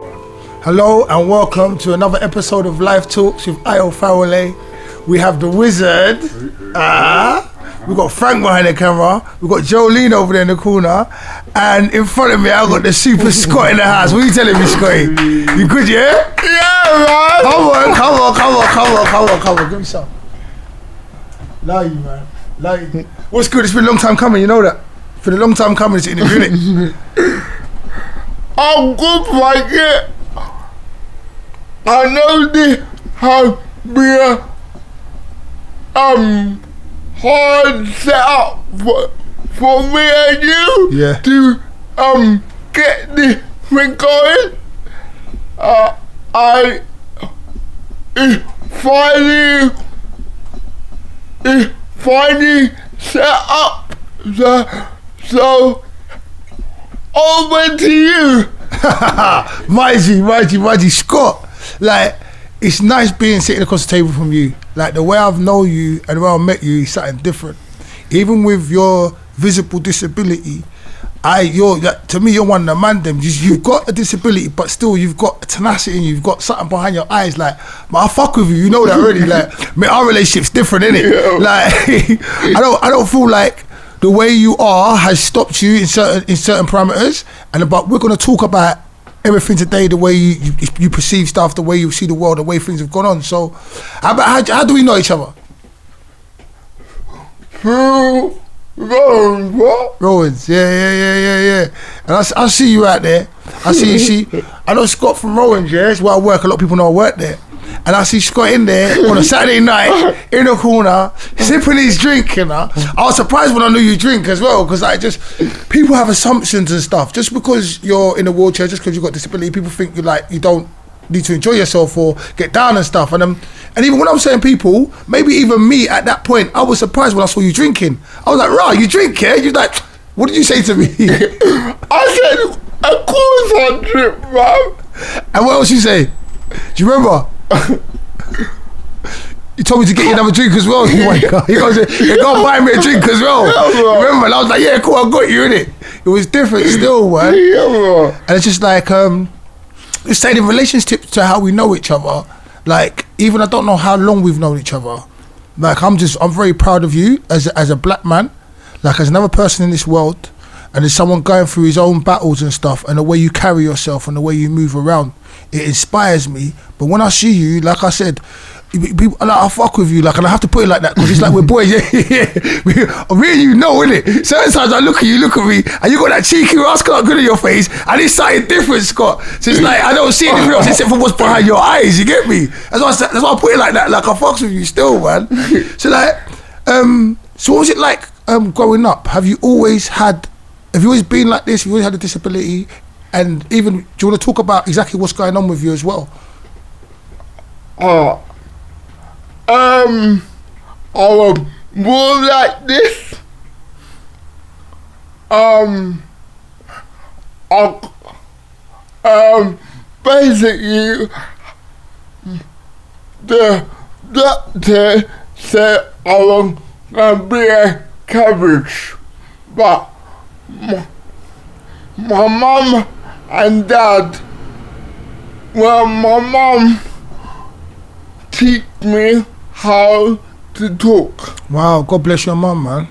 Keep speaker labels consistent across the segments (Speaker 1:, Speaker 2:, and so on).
Speaker 1: Hello and welcome to another episode of Live Talks with Fawole. We have the wizard. We got Frank behind the camera. We got Jolene over there in the corner, and in front of me I got the super Scott in the house. What are you telling me, Scotty? You good, yeah?
Speaker 2: Yeah, man.
Speaker 1: Come on. Give me some. Love you, man. Love you. What's good? It's been a long time coming. You know that. It's been a long time coming. It's interview, innit?
Speaker 2: I'm good, Frank. I know this has been hard setup for me and you to get this thing going. It's finally set up. So over to you.
Speaker 1: Mighty Scott. Like, it's nice being sitting across the table from you. Like, the way I've known you and the way I met you is something different. Even with your visible disability, to me, you're one of the man them. You've got a disability, but still you've got tenacity and you've got something behind your eyes. Like, man, I fuck with you. You know that already. Like, man, our relationship's different, innit? Yeah. Like, I don't feel like the way you are has stopped you in certain parameters. But we're gonna talk about everything today, the way you perceive stuff, the way you see the world, the way things have gone on. So, how do we know each other?
Speaker 2: Through Rowan's, what?
Speaker 1: Rowan's, yeah. And I see you out there. I see. I know Scott from Rowan's, yeah. That's where I work. A lot of people know I work there. And I see Scott in there on a Saturday night in the corner sipping his drink. You know, I was surprised when I knew you drink as well, because people have assumptions and stuff. Just because you're in a wheelchair, just because you've got disability, people think you don't need to enjoy yourself or get down and stuff. And even when I was saying people, maybe even me at that point, I was surprised when I saw you drinking. I was like, "Rah, you drink, yeah?" You're like, "What did you say to me?"
Speaker 2: I said, "Of course I drink, man."
Speaker 1: And what else you say? Do you remember? You told me to get you another drink as well. Oh my God. You gotta buy me a drink as well. Yeah, remember? And I was like, yeah, cool, I got you, innit? It was different still, man.
Speaker 2: Yeah,
Speaker 1: and it's just like, it's saying in relationship to how we know each other, like, even I don't know how long we've known each other. Like, I'm very proud of you as a black man, like as another person in this world, and as someone going through his own battles and stuff, and the way you carry yourself and the way you move around, it inspires me. But when I see you, like I said, I fuck with you, like, and I have to put it like that because it's like we're boys. Yeah. Me and you know, innit? Certain times I look at you, look at me, and you got that cheeky rascal good in your face, and it's something different, Scott. So it's like I don't see anything else except for what's behind your eyes. You get me? That's why I put it like that. Like, I fucks with you still, man. So like, so what was it like growing up? Have you always been like this? Have you always had a disability? And even, do you want to talk about exactly what's going on with you as well?
Speaker 2: I was born like this. Basically, the doctor said I was gonna be a cabbage, but my mum and dad, well, my mum teach me how to talk.
Speaker 1: Wow, God bless your mum, man.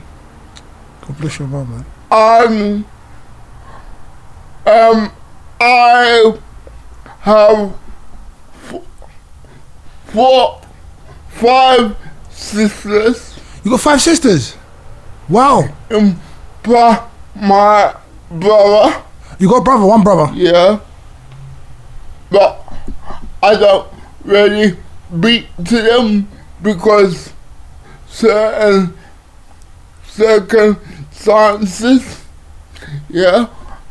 Speaker 1: God bless your mum, man.
Speaker 2: I have five sisters.
Speaker 1: You got 5 sisters? Wow.
Speaker 2: Plus my brother.
Speaker 1: You got a brother, one brother?
Speaker 2: Yeah. But I don't really beat to them because certain circumstances. Yeah.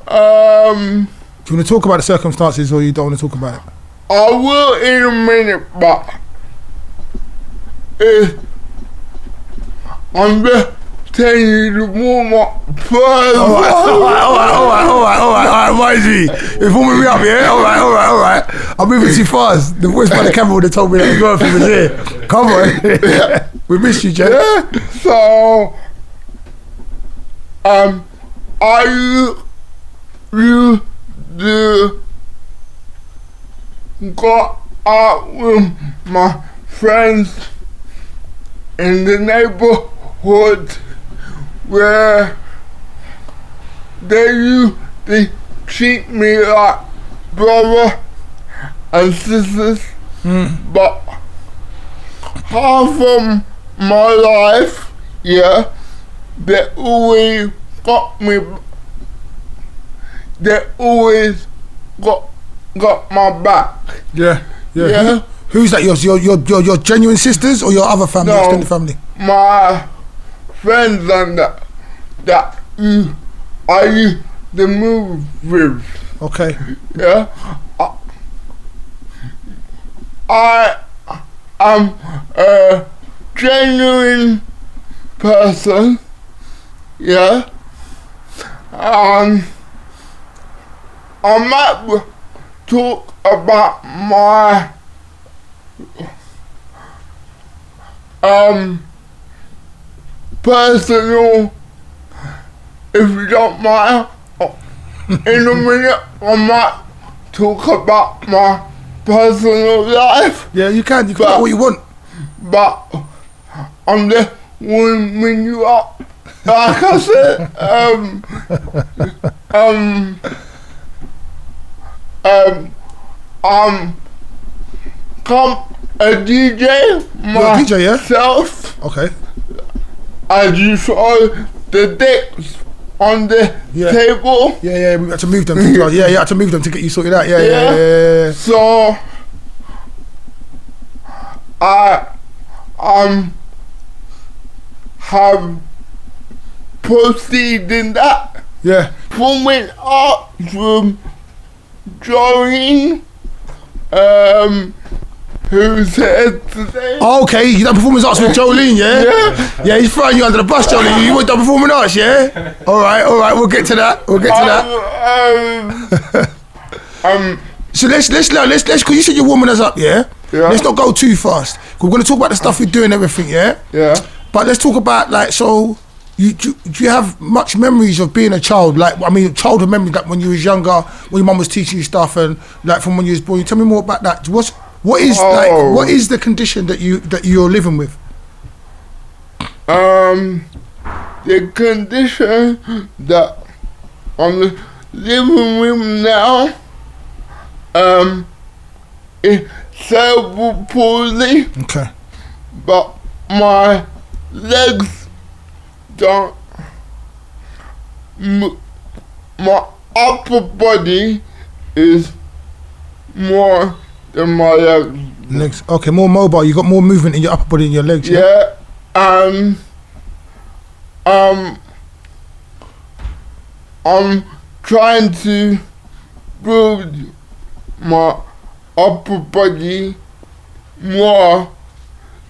Speaker 1: Do you want to talk about the circumstances, or you don't want to talk about it?
Speaker 2: I will in a minute, but I'm just telling you to warm up first.
Speaker 1: Alright, mind me. You're warming me up, yeah? Alright. I'm moving too fast. The voice by the camera would have told me that the girlfriend was here. Come on. We missed you, Jeff.
Speaker 2: Yeah. So, I used to got out with my friends in the neighborhood where they used to treat me like brother and sisters, but half of my life, yeah, they always got me. They always got my back.
Speaker 1: Yeah.
Speaker 2: Yeah.
Speaker 1: Who's that? Your genuine sisters or your other family,
Speaker 2: No,
Speaker 1: extended family?
Speaker 2: my friends and that I used to move with.
Speaker 1: Okay.
Speaker 2: Yeah. I am a genuine person. Yeah. I might talk about my personal, if you don't mind. In a minute, I might talk about my personal life.
Speaker 1: Yeah, you can do what you want.
Speaker 2: But I'm just warming you up. Like I said, I'm a DJ
Speaker 1: You're a DJ, yeah?
Speaker 2: myself.
Speaker 1: Okay.
Speaker 2: As you saw the decks on the table.
Speaker 1: Yeah, we had to move them. You had to move them to get you sorted out. Yeah.
Speaker 2: So I have proceeded that.
Speaker 1: Yeah.
Speaker 2: Performing art from drawing. Who's here today?
Speaker 1: Oh, okay, you done performance arts with Jolene, yeah? Yeah, he's throwing you under the bus, Jolene. You done performing arts, yeah? All right, we'll get to that. So let's, because you said you're warming us up, yeah? Let's not go too fast. We're going to talk about the stuff we do and everything, yeah?
Speaker 2: Yeah.
Speaker 1: But let's talk about, like, so, do you have much memories of being a child? Like, I mean, childhood memories, like when you was younger, when your mum was teaching you stuff and, like, from when you was born. Tell me more about that. What is the condition that you're living with?
Speaker 2: The condition that I'm living with now, is cerebral palsy.
Speaker 1: Okay.
Speaker 2: But my legs don't. My upper body is more than my
Speaker 1: legs. Okay, more mobile. You got more movement in your upper body than your legs.
Speaker 2: Yeah. I'm trying to build my upper body more,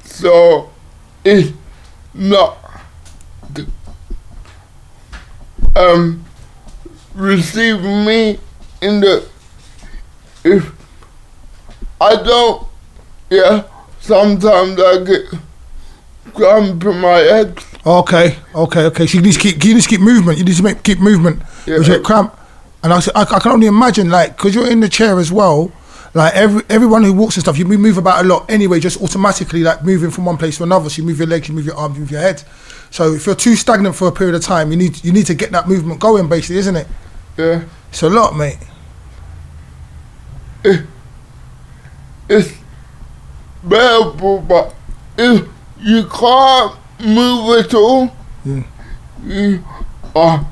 Speaker 2: so it's not receiving me in the, if I don't, sometimes I get cramp in my head.
Speaker 1: Okay. So you need to keep movement. You need to keep movement.
Speaker 2: Yeah.
Speaker 1: You get cramp. And I can only imagine, like, because you're in the chair as well, like everyone who walks and stuff, you move about a lot anyway, just automatically, like moving from one place to another. So you move your legs, you move your arms, you move your head. So if you're too stagnant for a period of time, you need to get that movement going, basically, isn't it?
Speaker 2: Yeah.
Speaker 1: It's a lot, mate.
Speaker 2: It's bearable, but if you can't move at all, you have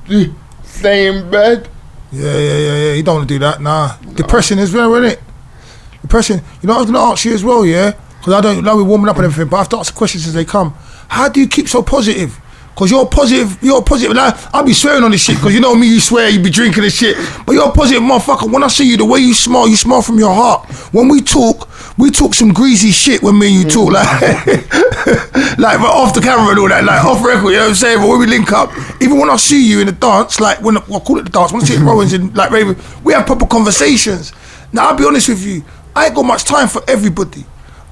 Speaker 2: to stay in bed.
Speaker 1: Yeah. You don't want to do that, nah. Depression as well, isn't it? Depression. You know, I was going to ask you as well, yeah? Because I don't know we're warming up and everything, but I have to ask the questions as they come. How do you keep so positive? Because you're positive. Like, I'll be swearing on this shit, because you know me, you swear, you be drinking and shit. But you're a positive motherfucker. When I see you, the way you smile from your heart. When we talk some greasy shit when me and you talk, like, like off the camera and all that, like off record, you know what I'm saying? But when we link up, even when I see you in the dance, like when I call it the dance, when I see it Rowan's in like Raven, we have proper conversations. Now, I'll be honest with you, I ain't got much time for everybody.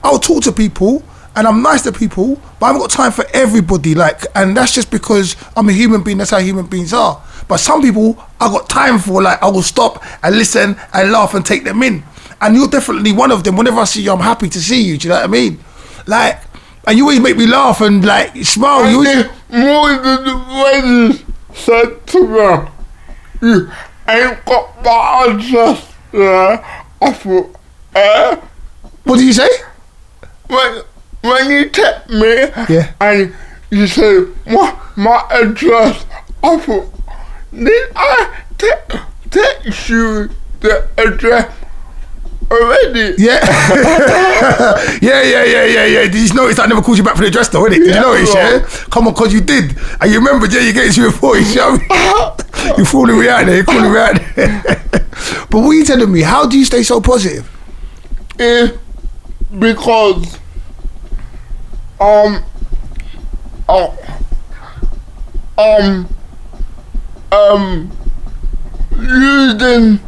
Speaker 1: I'll talk to people, and I'm nice to people, but I haven't got time for everybody, like, and that's just because I'm a human being, that's how human beings are. But some people I got time for, like I will stop and listen and laugh and take them in. And you're definitely one of them. Whenever I see you, I'm happy to see you. Do you know what I mean? Like, and you always make me laugh and like smile.
Speaker 2: And
Speaker 1: You
Speaker 2: then more than the ladies said to me, "You ain't got that address there." I thought,
Speaker 1: what do you say?
Speaker 2: When you text me
Speaker 1: Yeah.
Speaker 2: and you say my address, I thought, did I text you the address already?
Speaker 1: Yeah. yeah. Did you notice I never called you back for the address though, innit? Did you notice, yeah? Come on, cause you did. And you remember, yeah, you gave it to me before, you show me. You're fooling me out there, you're calling me out there. But what are you telling me? How do you stay so positive?
Speaker 2: Because using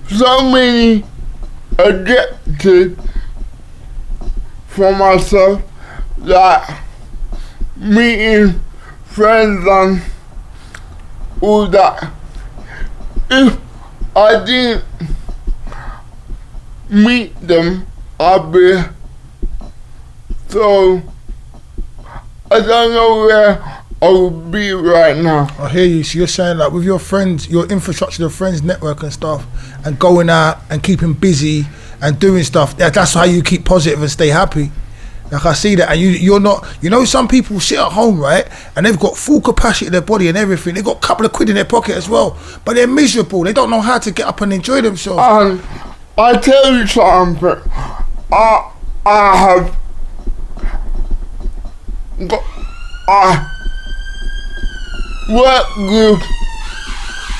Speaker 2: so many adjectives for myself, like meeting friends and all that. If I didn't meet them, I'd be so, I don't know where I would be right now.
Speaker 1: I hear you. So you're saying like with your friends, your infrastructure, of friends network and stuff, and going out and keeping busy and doing stuff, that's how you keep positive and stay happy. Like I see that, and you're not, you know, some people sit at home, right, and they've got full capacity of their body and everything. They've got a couple of quid in their pocket as well, but they're miserable. They don't know how to get up and enjoy themselves.
Speaker 2: And I tell you something, I have got, I worked with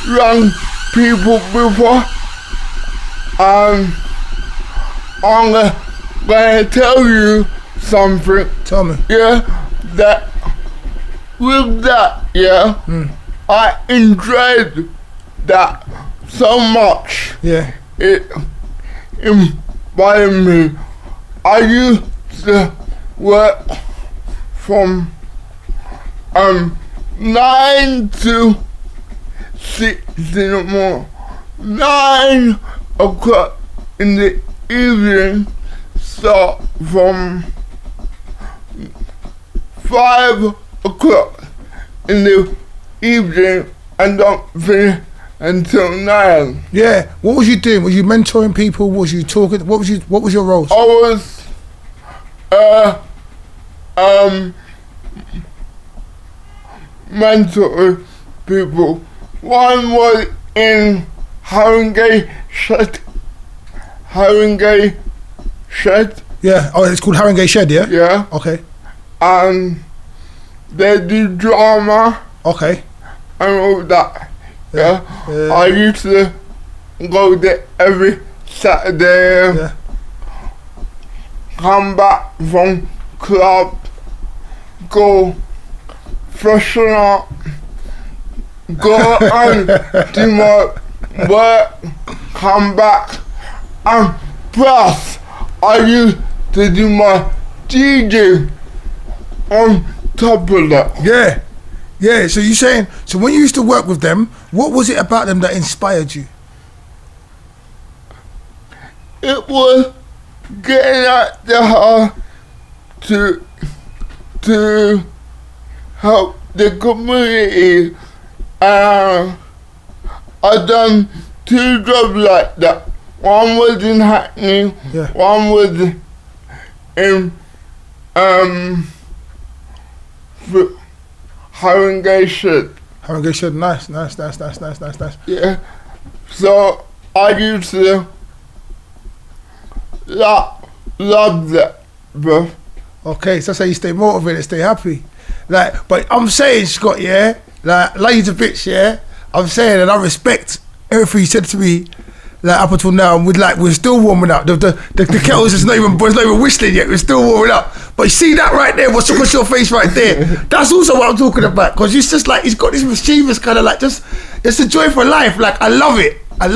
Speaker 2: young people before, and I'm gonna tell you something.
Speaker 1: Tell me.
Speaker 2: Yeah, that with that, yeah, I enjoyed that so much.
Speaker 1: Yeah.
Speaker 2: It inspired me. I used to work from 9 to 6 in the morning, 9 o'clock in the evening, start from 5 o'clock in the evening and don't finish until 9.
Speaker 1: Yeah. What was you doing? Was you mentoring people? Was you talking? What was your roles?
Speaker 2: I was mentoring people. One was in Haringey Shed.
Speaker 1: Yeah. Oh, it's called Haringey Shed, yeah?
Speaker 2: Yeah.
Speaker 1: Okay.
Speaker 2: And they do drama
Speaker 1: Okay.
Speaker 2: and all that. Yeah. I used to go there every Saturday.
Speaker 1: Yeah.
Speaker 2: Come back from club, go freshen up, go and do my work, come back, and plus I used to do my DJing on top of that.
Speaker 1: Yeah. Yeah. So you saying, so when you used to work with them, what was it about them that inspired you?
Speaker 2: It was getting out there to help the community. I done 2 jobs like that. One was in Hackney,
Speaker 1: Yeah.
Speaker 2: one was in Haringey Shed.
Speaker 1: Haringey Shed, nice.
Speaker 2: Yeah. So I used to love that, bro.
Speaker 1: Okay, so that's how you stay motivated, stay happy. Like, but I'm saying, Scott, yeah, like, love you to bits, yeah. I'm saying, and I respect everything you said to me, like up until now, and we're still warming up. The kettles is not even whistling yet. We're still warming up. But you see that right there? What's your face right there? That's also what I'm talking about. Because it's just like he's got this mischievous kind of like just it's a joy for life. Like I love it. I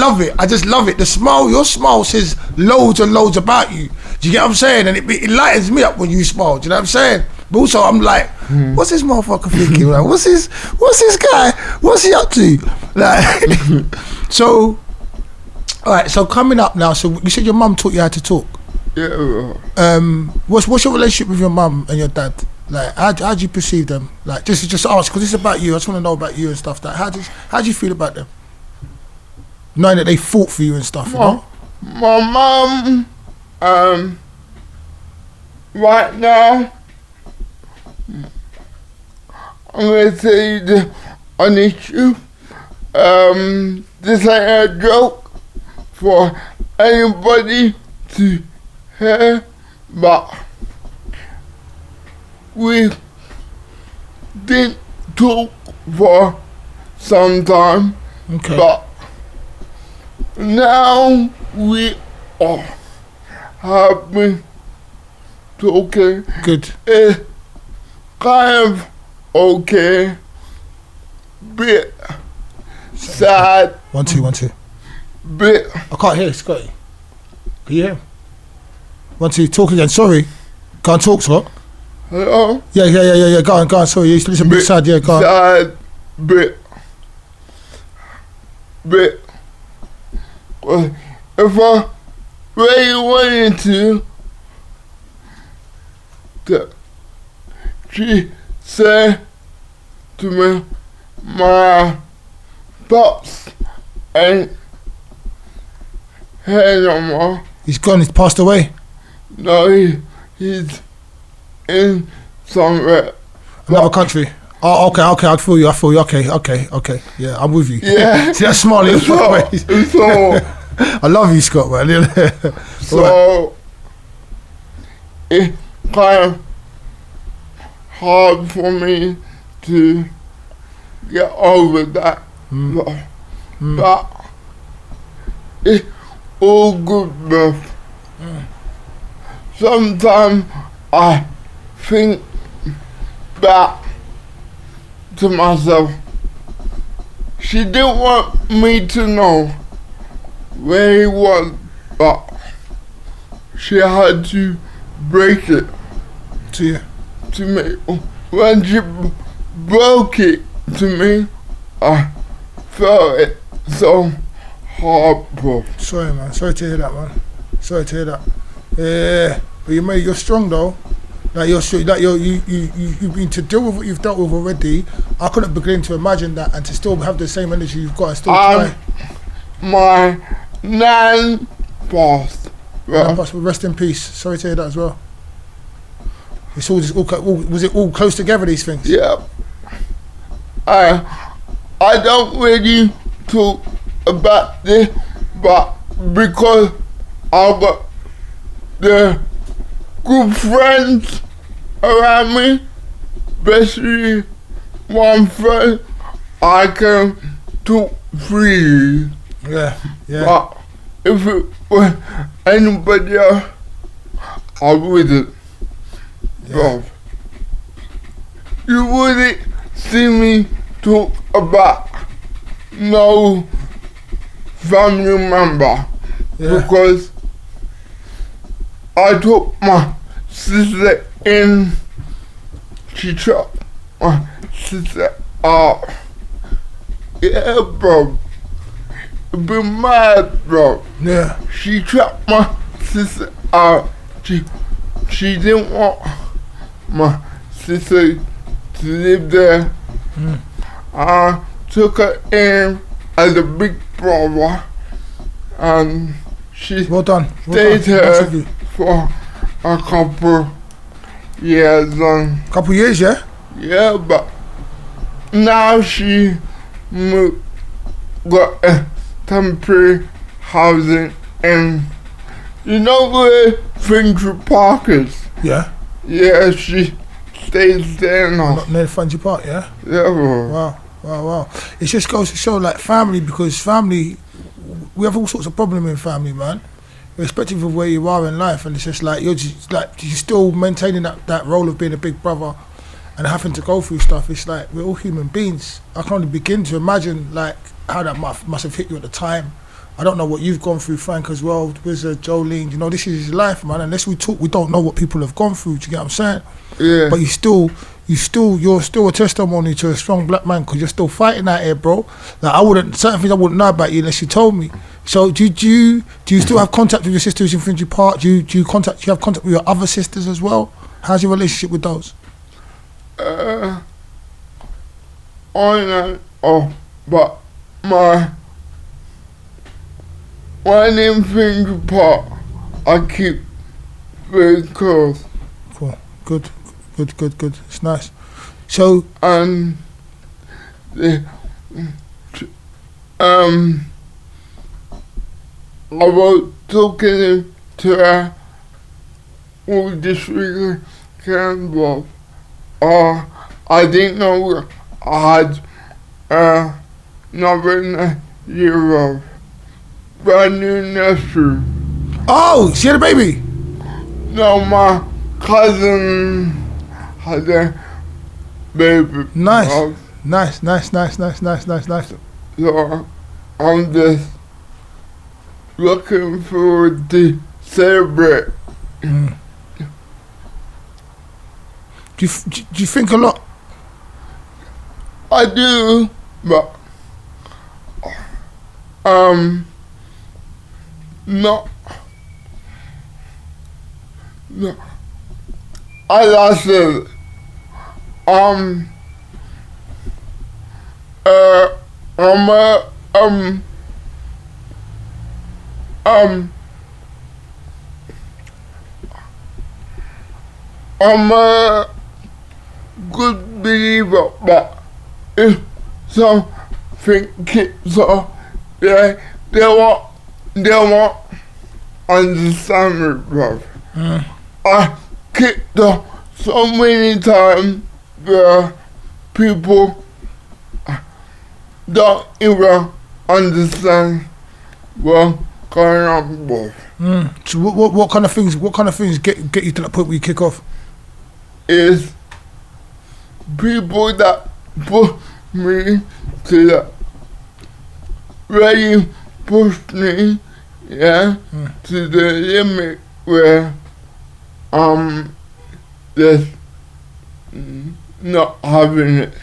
Speaker 1: just love it. The smile, your smile says loads and loads about you. Do you get what I'm saying? And it lightens me up when you smile. Do you know what I'm saying? But also, I'm like, what's this motherfucker thinking? Like, what's this guy? What's he up to? Like, so, all right. So coming up now. So you said your mum taught you how to talk.
Speaker 2: Yeah.
Speaker 1: What's your relationship with your mum and your dad? Like, how do you perceive them? Like, just ask, because it's about you. I just want to know about you and stuff. Like, how do you feel about them? Knowing that they fought for you and stuff. You know?
Speaker 2: My mum, right now, I'm gonna say the honest truth. This ain't a joke for anybody to hear, but we didn't talk for some time.
Speaker 1: Okay.
Speaker 2: But now we are have been talking.
Speaker 1: Good.
Speaker 2: It's kind of okay, bit sad,
Speaker 1: 1 2 1 2.
Speaker 2: bit.
Speaker 1: I can't hear Scotty. Can you hear him? 1 2. Talk again. Sorry. Can't talk, Scott.
Speaker 2: Hello?
Speaker 1: Yeah. Go on. Sorry, it's a bit sad. Yeah, go on.
Speaker 2: Sad, bit. If I really wanted to she said to me, my pops ain't here no more.
Speaker 1: He's gone. He's passed away.
Speaker 2: No, he's in somewhere.
Speaker 1: Another country. Oh, okay. I feel you. Okay. Yeah, I'm with you.
Speaker 2: Yeah.
Speaker 1: See, that's smart.
Speaker 2: So
Speaker 1: I love you, Scott, man.
Speaker 2: So it's kind of hard for me to get over that. But it's all good stuff. Sometimes I think back to myself. She didn't want me to know where he was, but she had to break it
Speaker 1: To you.
Speaker 2: to me. When she broke it to me, I felt it so hard, bro.
Speaker 1: Sorry, man. Sorry to hear that, man. Sorry to hear that. Yeah, but you're strong though. Like you've been to deal with what you've dealt with already. I couldn't begin to imagine that, and to still have the same energy you've got and still try.
Speaker 2: My nan passed.
Speaker 1: Rest in peace. Sorry to hear that as well. It's all was it all close together, these things?
Speaker 2: Yeah. I don't really talk about this, but because I've got the good friends around me, especially one friend, I can talk freely.
Speaker 1: Yeah.
Speaker 2: But if it was anybody else, I wouldn't. Bro, you wouldn't see me talk about no family member because I took my sister in. She took my sister out. Yeah, bro. It be mad, bro.
Speaker 1: Yeah.
Speaker 2: She took my sister out. She didn't want my sister to live there. I took her in as a big brother, and she stayed here for a couple years.
Speaker 1: Couple years, yeah?
Speaker 2: Yeah, but now she got a temporary housing in, you know where Finchley Park is?
Speaker 1: Yeah.
Speaker 2: Yeah, she stays there now.
Speaker 1: Not near Finchley Park, yeah?
Speaker 2: Yeah, bro.
Speaker 1: Wow. It just goes to show, like, family, because family, we have all sorts of problems in family, man. Irrespective of where you are in life, and it's just like you're still maintaining that role of being a big brother and having to go through stuff. It's like we're all human beings. I can only begin to imagine like how that must have hit you at the time, I don't know what you've gone through, Frank, as well, with Jolene. You know, this is his life, man. Unless we talk, we don't know what people have gone through. Do you get what I'm saying?
Speaker 2: Yeah.
Speaker 1: But you're still a testimony to a strong black man, because you're still fighting out here, bro. Like, certain things I wouldn't know about you unless you told me. So do you still have contact with your sisters in Finchley Park? Do you have contact with your other sisters as well? How's your relationship with those?
Speaker 2: On and off, but my one in Finchley Park, I keep very close.
Speaker 1: Cool. Good. It's nice. So
Speaker 2: And I was talking to her all this weekend, but I didn't know I had another year of brand new nephew.
Speaker 1: oh, she had a baby.
Speaker 2: No, my cousin had a baby.
Speaker 1: Nice.
Speaker 2: Uh,
Speaker 1: Nice.
Speaker 2: So I'm just looking forward to celebrate.
Speaker 1: Do you think a lot?
Speaker 2: I do, but no. As I said, I'm a good believer, but if something keeps up, they won't understand me, bro. I kicked up so many times where people don't even understand what's going on, bro.
Speaker 1: So what kind of things get you to that point where you kick off?
Speaker 2: Is people that push me to the really push me, to the limit where I'm just not having it.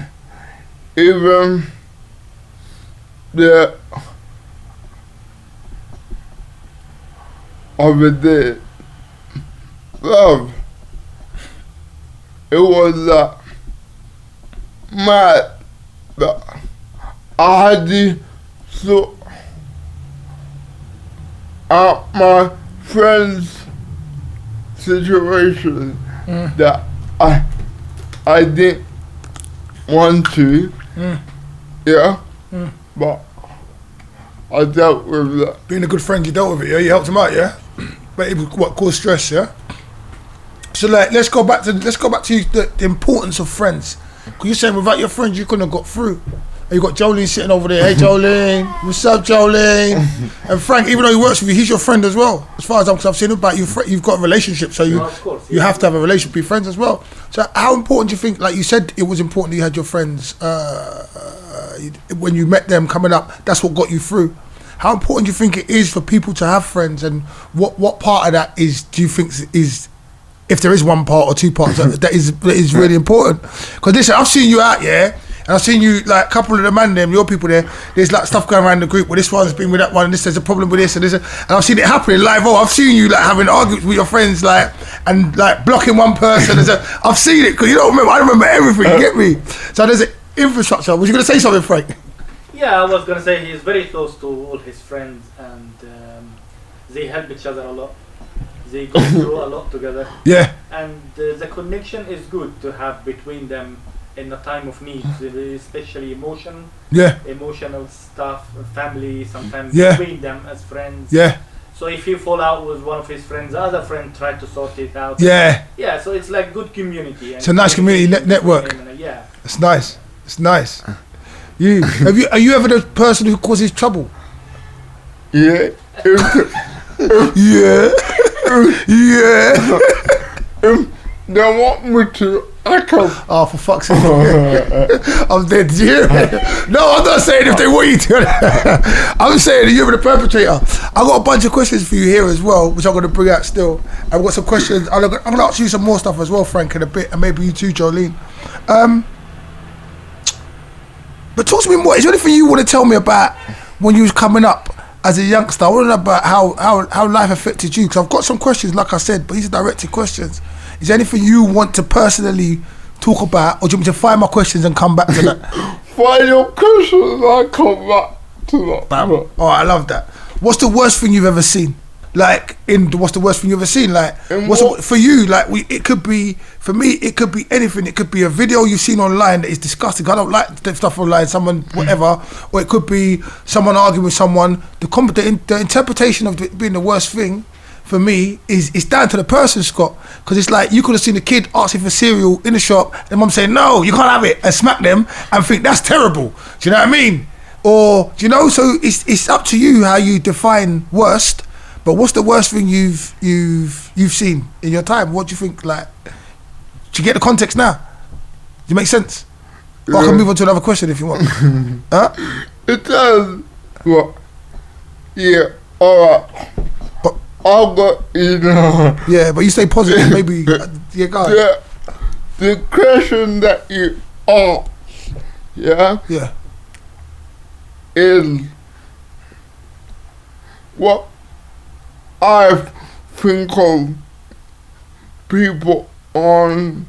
Speaker 2: Even the other day, love, it was mad that I had to sort out my friend's situation that I didn't want to, but I dealt with that.
Speaker 1: Being a good friend, you dealt with it, yeah? You helped him out, yeah? But it was what caused stress, yeah? So like, let's go back to the importance of friends. Because you're saying without your friends, you couldn't have got through. And you got Jolene sitting over there. Hey Jolene, what's up, Jolene? And Frank, even though he works with you, he's your friend as well. As far as I've seen about you, you've got a relationship, so you have to have a relationship, be friends as well. So how important do you think? Like you said, it was important that you had your friends when you met them coming up. That's what got you through. How important do you think it is for people to have friends, and what part of that do you think is, if there is one part or two parts that is really important? Because listen, I've seen you out, yeah. And I've seen you, like, a couple of the man them, your people there's like stuff going around the group where this one's been with that one, and there's a problem with this and this. And I've seen it happening live. Oh, I've seen you, like, having arguments with your friends, like, and, like, blocking one person. I've seen it, because you don't remember, I remember everything, you get me? So there's an infrastructure. Was you going to say something, Frank?
Speaker 3: Yeah, I was going to say he's very close to all his friends, and they help each other a lot. They go through a lot together. Yeah. And the connection is good to have between them in a time of need, especially emotional stuff, family, sometimes between them as friends. Yeah. So if you fall out with one of his friends, the other friend try to sort it out. Yeah. Yeah, so it's like good community.
Speaker 1: It's a nice community network.
Speaker 3: Yeah.
Speaker 1: It's nice. It's nice. Are you ever the person who causes trouble?
Speaker 2: Yeah.
Speaker 1: Yeah. Yeah.
Speaker 2: they want me to echo.
Speaker 1: Oh, for fuck's sake. I'm dead. Did you hear it? No, I'm not saying if they want you to. I'm saying you're the perpetrator. I've got a bunch of questions for you here as well, which I'm going to bring out still. I've got some questions. I'm going to ask you some more stuff as well, Frank, in a bit, and maybe you too, Jolene. But talk to me more. Is there anything you want to tell me about when you was coming up as a youngster? I want to know about how life affected you, because I've got some questions, like I said, but these are directed questions. Is there anything you want to personally talk about, or do you want me to find my questions and come back to that?
Speaker 2: Find your questions, I'll come back to that.
Speaker 1: Bam. Oh, I love that. What's the worst thing you've ever seen? Like, what's the worst thing you've ever seen? Like, for you? Like, it could be, for me, it could be anything. It could be a video you've seen online that is disgusting. I don't like stuff online, someone, whatever. Or it could be someone arguing with someone. The interpretation of it being the worst thing, for me, is down to the person, Scott. Because it's like, you could have seen a kid asking for cereal in the shop, and mum saying, no, you can't have it, and smack them, and think, that's terrible. Do you know what I mean? Or, do you know, so it's up to you how you define worst. But what's the worst thing you've seen in your time? What do you think, like, do you get the context now? Does it make sense? Or I can move on to another question if you want. Huh?
Speaker 2: It does. What? Yeah, alright.
Speaker 1: But
Speaker 2: I'll go, you know.
Speaker 1: yeah, but you stay positive, maybe. Yeah, go ahead.
Speaker 2: Yeah, the question that you asked, yeah, is what I think of people on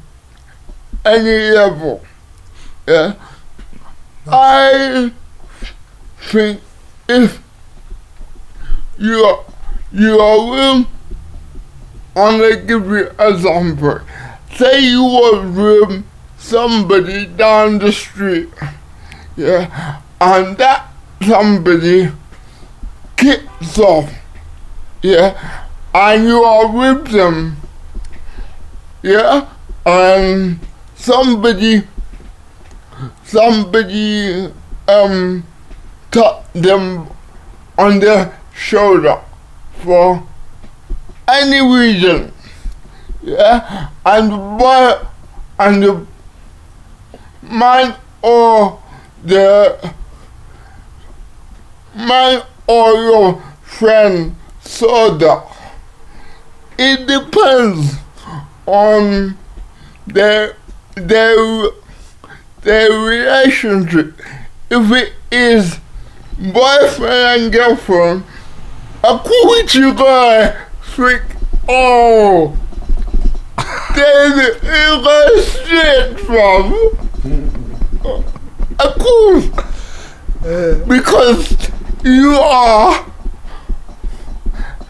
Speaker 2: any level. Yeah, I think if you are with, I'm gonna give you an example. Say you was with somebody down the street, yeah, and that somebody kicks off, yeah, and you are with them, yeah, and somebody tap them on the shoulder for any reason, yeah, and the man or your friend saw that. It depends on their relationship. If it is boyfriend and girlfriend, a cool you guy think, oh, then you guys shit from a cool, because you are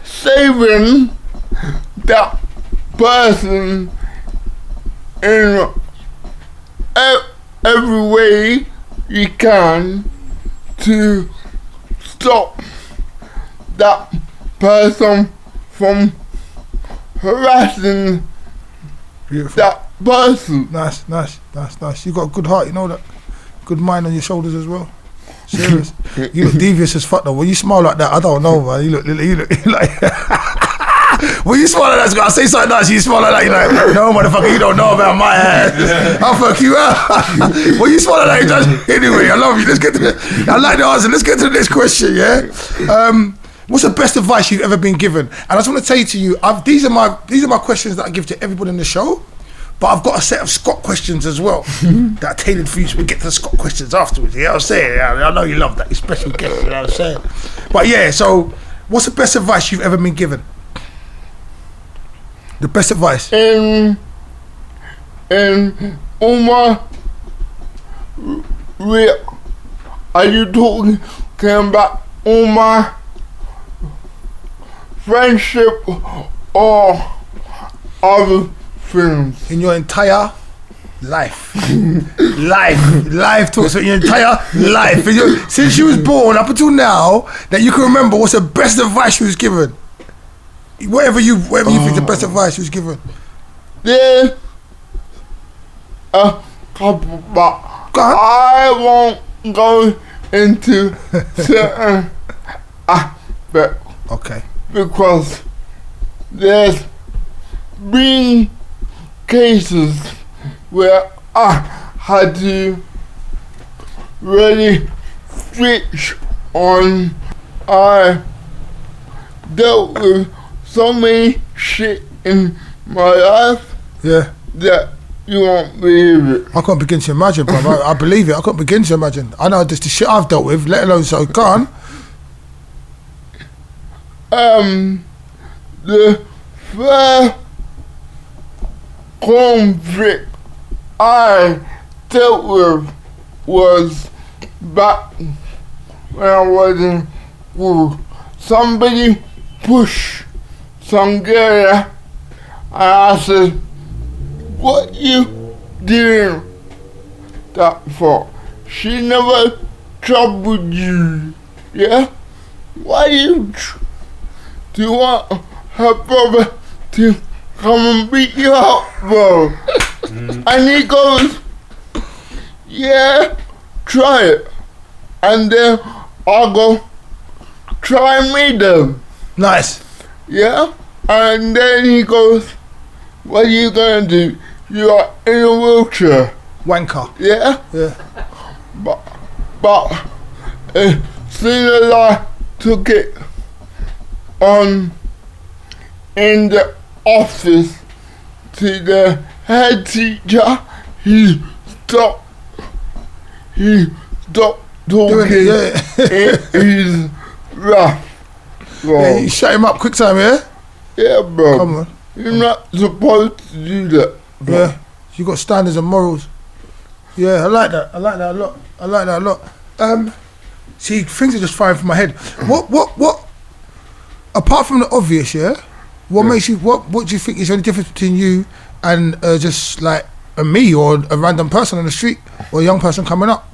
Speaker 2: saving that person in every way you can to stop that person from harassing that person.
Speaker 1: Nice. You got a good heart, you know that. Good mind on your shoulders as well. Serious. You look devious as fuck though. When you smile like that, I don't know, man. You look like. When you smile like that, I say something nice, you smile like that, you're like, no, motherfucker, you don't know about my ass. I'll fuck you out. When you smile like that, anyway, I love you. Let's get to I like the answer. Let's get to the next question, yeah? What's the best advice you've ever been given? And I just want to say to you, these are my questions that I give to everybody in the show, but I've got a set of Scott questions as well that are tailored for you, so we get to the Scott questions afterwards. You know what I'm saying? I know you love that. You're special guest, you know what I'm saying? But yeah, so what's the best advice you've ever been given? The best advice?
Speaker 2: In Uma, are you talking about Uma friendship or other things?
Speaker 1: In your entire life. life talks about your entire life. Since you was born up until now, that you can remember, what's the best advice you was given? Whatever you think the best advice you was given.
Speaker 2: There's a couple, but I won't go into certain aspects.
Speaker 1: Okay.
Speaker 2: Because there's been cases where I had to really switch on. I dealt with so many shit in my life.
Speaker 1: Yeah.
Speaker 2: That you won't believe it.
Speaker 1: I can't begin to imagine, bro. I believe it. I can't begin to imagine. I know just the shit I've dealt with, let alone so. Go on.
Speaker 2: The first conflict I dealt with was back when I was in school. Somebody pushed some girl and I said, "What you doing that for? She never troubled you, yeah? Why do you want her brother to come and beat you up, bro?" And he goes, "Yeah, try it." And then I'll go, "Try me then."
Speaker 1: Nice.
Speaker 2: Yeah? And then he goes, "What are you gonna do? You are in a wheelchair."
Speaker 1: Wanker.
Speaker 2: Yeah?
Speaker 1: Yeah.
Speaker 2: But as soon as I took it on in the office to the head teacher, he stopped talking. He's rough. Bro.
Speaker 1: Yeah, you shut him up quick time, yeah?
Speaker 2: Yeah, bro.
Speaker 1: Come on.
Speaker 2: You're not supposed to do that. Bro.
Speaker 1: Yeah. You got standards and morals. Yeah, I like that. I like that a lot. See, things are just firing from my head. What? Apart from the obvious, yeah. What makes you? What do you think is the only difference between you and just like a me or a random person on the street or a young person coming up?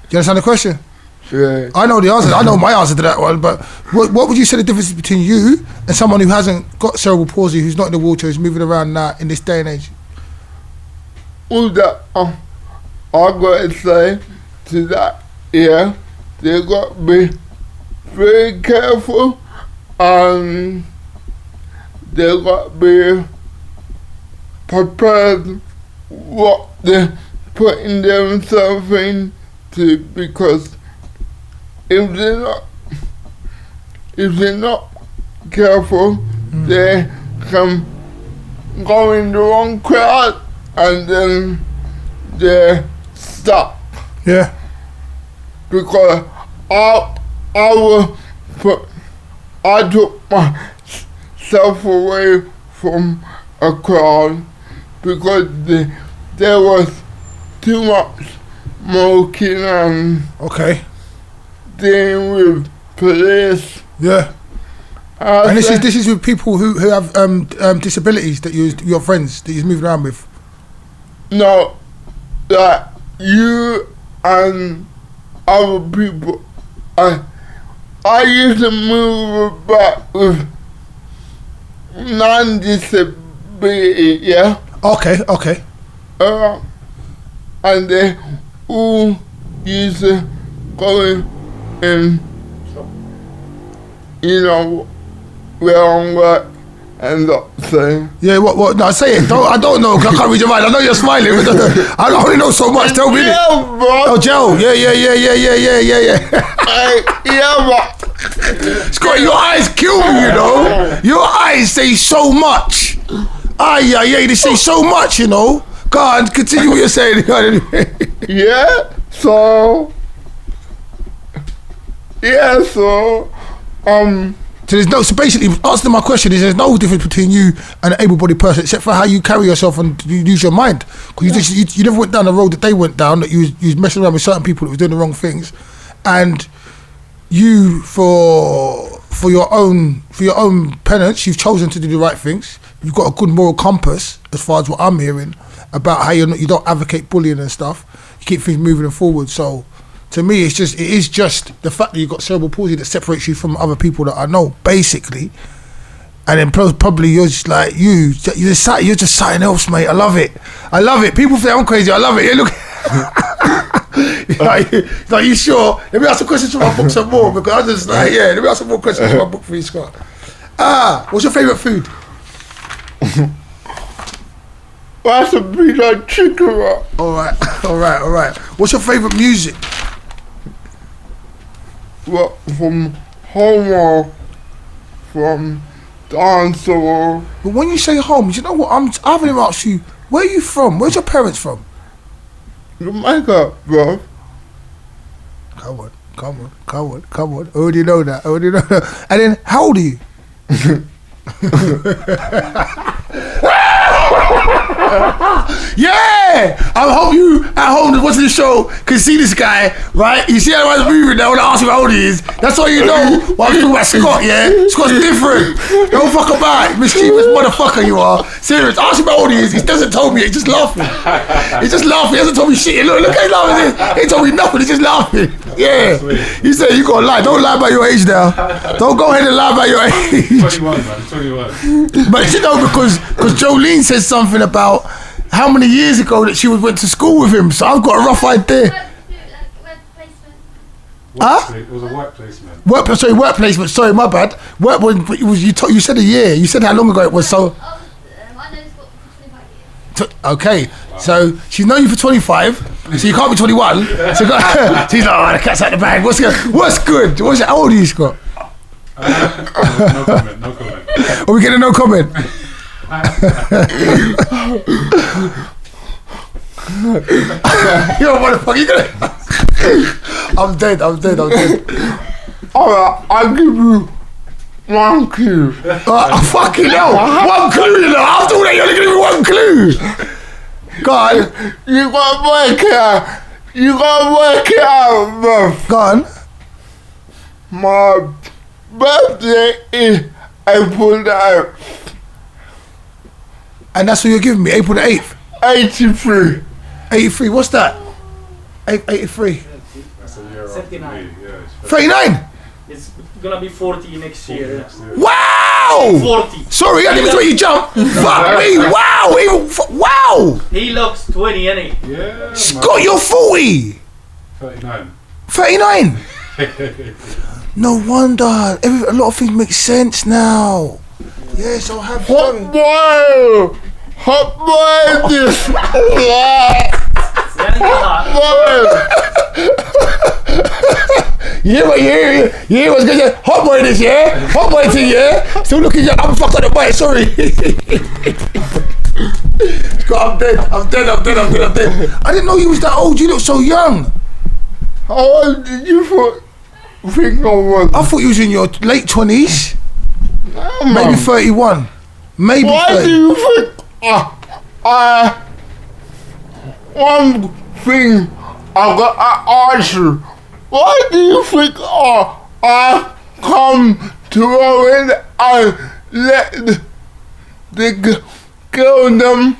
Speaker 1: Do you understand the question?
Speaker 2: Yeah.
Speaker 1: I know the answer. I know my answer to that one. But what would you say the difference is between you and someone who hasn't got cerebral palsy, who's not in the wheelchair, who's moving around now in this day and age?
Speaker 2: All that I gotta say to that, yeah, they got to be very careful and they got to be prepared what they're putting themselves into, because if they're not careful, they can go in the wrong crowd and then they're stuck.
Speaker 1: Yeah.
Speaker 2: Because I took myself away from a crowd because there was too much smoking and dealing with police.
Speaker 1: Yeah. And this is with people who have disabilities that your friends that you're moving around with.
Speaker 2: No, like you and other people. I used to move about with non-disability, yeah.
Speaker 1: Okay.
Speaker 2: And they all used to go in, you know, wrong work and not saying.
Speaker 1: Yeah, what? No, say it. I don't know. 'Cause I can't read your mind. I know you're smiling, but I only know so much. Tell me.
Speaker 2: Yeah, bro.
Speaker 1: Oh, Joe. Yeah.
Speaker 2: Yeah, but
Speaker 1: Scott, your eyes kill me, you know. Your eyes say so much. They say so much, you know. Go on, continue what you're saying.
Speaker 2: Yeah, so
Speaker 1: So basically, answering my question is there's no difference between you and an able-bodied person except for how you carry yourself and you use your mind. Because you never went down the road that they went down, that you was messing around with certain people that was doing the wrong things, and you for your own penance, you've chosen to do the right things. You've got a good moral compass, as far as what I'm hearing, about how you don't advocate bullying and stuff. You keep things moving forward. So to me, it is just the fact that you've got cerebral palsy that separates you from other people that I know, basically. And then probably you're just like you're just something else, mate. I love it. People think I'm crazy. I love it. Yeah, look. Like, you sure? Let me ask some questions from my book some more, because I just like, yeah, let me ask some more questions from my book for you, Scott. What's your favourite food?
Speaker 2: That's a bit like chicken wrap.
Speaker 1: Alright. What's your favourite music?
Speaker 2: What, from home or from dance or...
Speaker 1: But when you say home, you know what? I haven't even asked you, where are you from? Where's your parents from?
Speaker 2: Jamaica, bro.
Speaker 1: Come on. I already know that. And then, how old are you? Yeah! I hope you at home watching the show can see this guy, right? You see how I was moving there when I asked him how old he is. That's all you know while I'm talking about Scott, yeah? Scott's different. Don't fuck about it. Mischievous motherfucker you are. Serious. Ask him how old he is. He doesn't tell me. He's just laughing. He hasn't told me shit. Look how he's laughing. He ain't told me nothing. He's just laughing. Yeah. You say you gotta lie. Don't lie about your age now. Don't go ahead and lie about your age.
Speaker 4: 21, man. 21.
Speaker 1: But you know, because Jolene said something about how many years ago that she went to school with him, so I've got a rough idea.
Speaker 4: Work
Speaker 1: Huh?
Speaker 4: It was a work placement.
Speaker 1: Work placement. Sorry, my bad. Work was you said a year. You said how long ago it was. So
Speaker 5: I know it's got for 25 years.
Speaker 1: okay, so she's known you for 25, so you can't be 21. So she's like, oh, the cat's out the bag. What's good? How old are you, Scott?
Speaker 4: No comment.
Speaker 1: Are we getting no comment? You're a motherfucker. You gonna... I'm dead.
Speaker 2: Alright, I'll give you one clue.
Speaker 1: Fucking hell. One clue, you know. After all that, you're only giving me one clue. Go on.
Speaker 2: You gotta work it out, bro.
Speaker 1: Go on.
Speaker 2: My birthday is April the 8th.
Speaker 1: And that's what you're giving me, April the 8th.
Speaker 2: 83.
Speaker 1: 83, what's that? 83.
Speaker 4: That's a year
Speaker 3: 79.
Speaker 4: after me. Yeah,
Speaker 1: 39.
Speaker 3: It's gonna be 40 next year.
Speaker 1: Wow!
Speaker 3: 40.
Speaker 1: Sorry, I didn't even let you jump. Fuck me, wow! Wow!
Speaker 3: He looks 20, innit?
Speaker 4: Yeah,
Speaker 1: Scott, you're 40.
Speaker 4: 39.
Speaker 1: 39. No wonder. A lot of things make sense now. Yes, I'll have fun.
Speaker 2: Hot boy this.
Speaker 1: You hear what's good? Hot boy this, yeah? Hot boy thing, yeah? Still looking at I'm fucked on the bite, sorry. Scott, I'm dead. I didn't know you was that old. You look so young.
Speaker 2: How old did you think I was?
Speaker 1: I thought you was in your late 20s.
Speaker 2: No,
Speaker 1: Maybe
Speaker 2: man.
Speaker 1: 31. Maybe
Speaker 2: Why
Speaker 1: 30.
Speaker 2: do you think one thing I got to ask you? Why do you think I come to Owen and let the girl them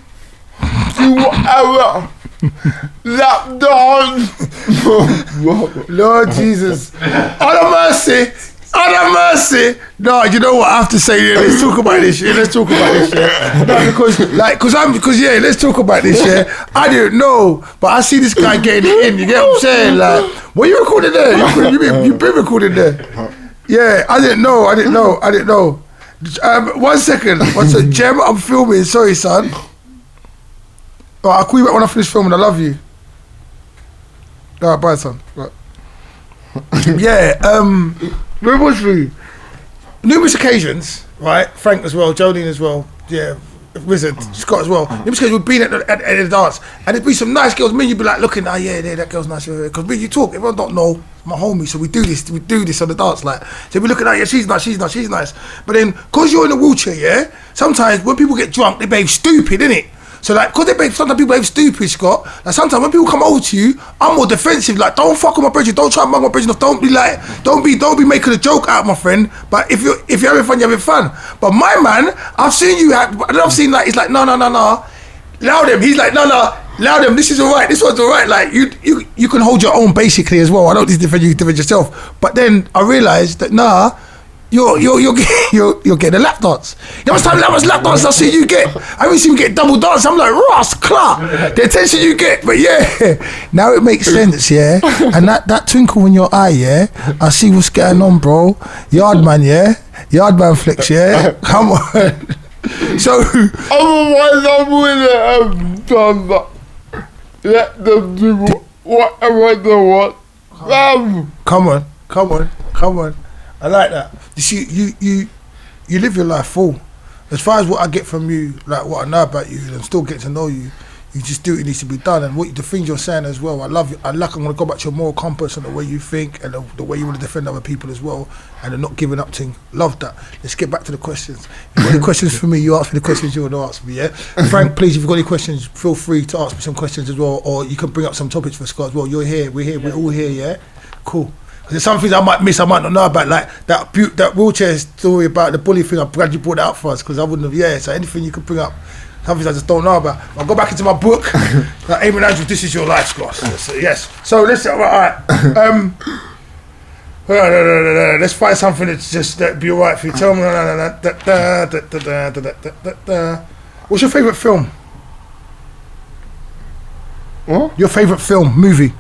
Speaker 2: do whatever lap dance?
Speaker 1: Lord Jesus. Out of mercy. No, you know what I have to say? Yeah, let's talk about this. Yeah, let's talk about this. Yeah. No, let's talk about this. Yeah, I didn't know, but I see this guy getting it in. You get what I'm saying? Like, what you recording there? You've been recording there. Yeah, I didn't know. 1 second. Jem, I'm filming. Sorry, son. All right, I'll call you back when I finish filming. I love you. All right, bye, son. Right. Yeah. Where was we? Numerous occasions, right? Frank as well, Jolene as well, yeah, Wizard, Scott as well. Numerous occasions we've been at the dance, and there'd be some nice girls. Me, you'd be like looking, that girl's nice. Because me, you talk, everyone don't know my homie, so we do this on the dance, like. So we looking at, she's nice. But then, cause you're in a wheelchair, yeah. Sometimes when people get drunk, they behave stupid, innit? So like, cause sometimes people behave stupid, Scott. Like sometimes when people come over to you, I'm more defensive. Like, don't fuck with my brethren. Don't try and mug my brethren off. Don't be making a joke out, my friend. But if you're having fun, you're having fun. But my man, I've seen you. I've seen like it's like no. Loud him. He's like no. Loud him. This is alright. This one's alright. Like you can hold your own basically as well. I don't need to defend you. Defend yourself. But then I realised that You're getting a lap dance. You know how much lap dance I see you get? I haven't seen you get double dance. I'm like, Ross, Clark, the attention you get. But yeah, now it makes sense, yeah. And that twinkle in your eye, yeah. I see what's going on, bro. Yardman, yeah. Yardman flex, yeah. Come on. So
Speaker 2: otherwise I wouldn't have done that. Let them do whatever they want.
Speaker 1: Come on. I like that. You see, you live your life full. As far as what I get from you, like what I know about you, and still get to know you, you just do what needs to be done. And the things you're saying as well, I love you. I'm going to go back to your moral compass and the way you think and the way you want to defend other people as well, and the not giving up thing. Love that. Let's get back to the questions. If you've got any questions for me, you ask me the questions you want to ask me, yeah? Frank, please, if you've got any questions, feel free to ask me some questions as well, or you can bring up some topics for Scott as well. You're here, we're here, we're all here, yeah? Cool. There's some things I might miss, I might not know about, like that wheelchair story about the bully thing. I'm glad you brought that up for us, because I wouldn't have, so anything you could bring up, some things I just don't know about. I'll go back into my book, like Amy and Andrew, this is your life, Scott. So, yes. So listen, all right. Let's find something that's just that'd be alright for you. Tell me. What's your favourite film?
Speaker 2: What?
Speaker 1: Your favourite film, movie?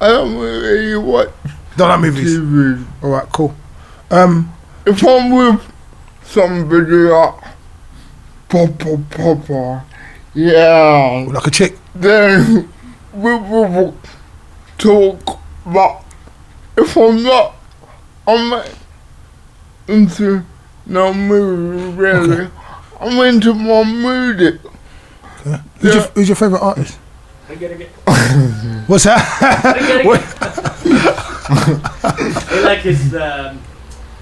Speaker 2: I don't really watch
Speaker 1: Don't like movies.
Speaker 2: TV.
Speaker 1: Alright, cool.
Speaker 2: If I'm with somebody like Papa, yeah,
Speaker 1: Like a chick.
Speaker 2: then we will talk. But if I'm not, I'm not into no movie really.
Speaker 1: Okay.
Speaker 2: I'm into my music.
Speaker 1: Okay.
Speaker 2: Yeah.
Speaker 1: Who's your favourite artist?
Speaker 3: Reggae.
Speaker 1: What's that?
Speaker 3: Reggae. He like his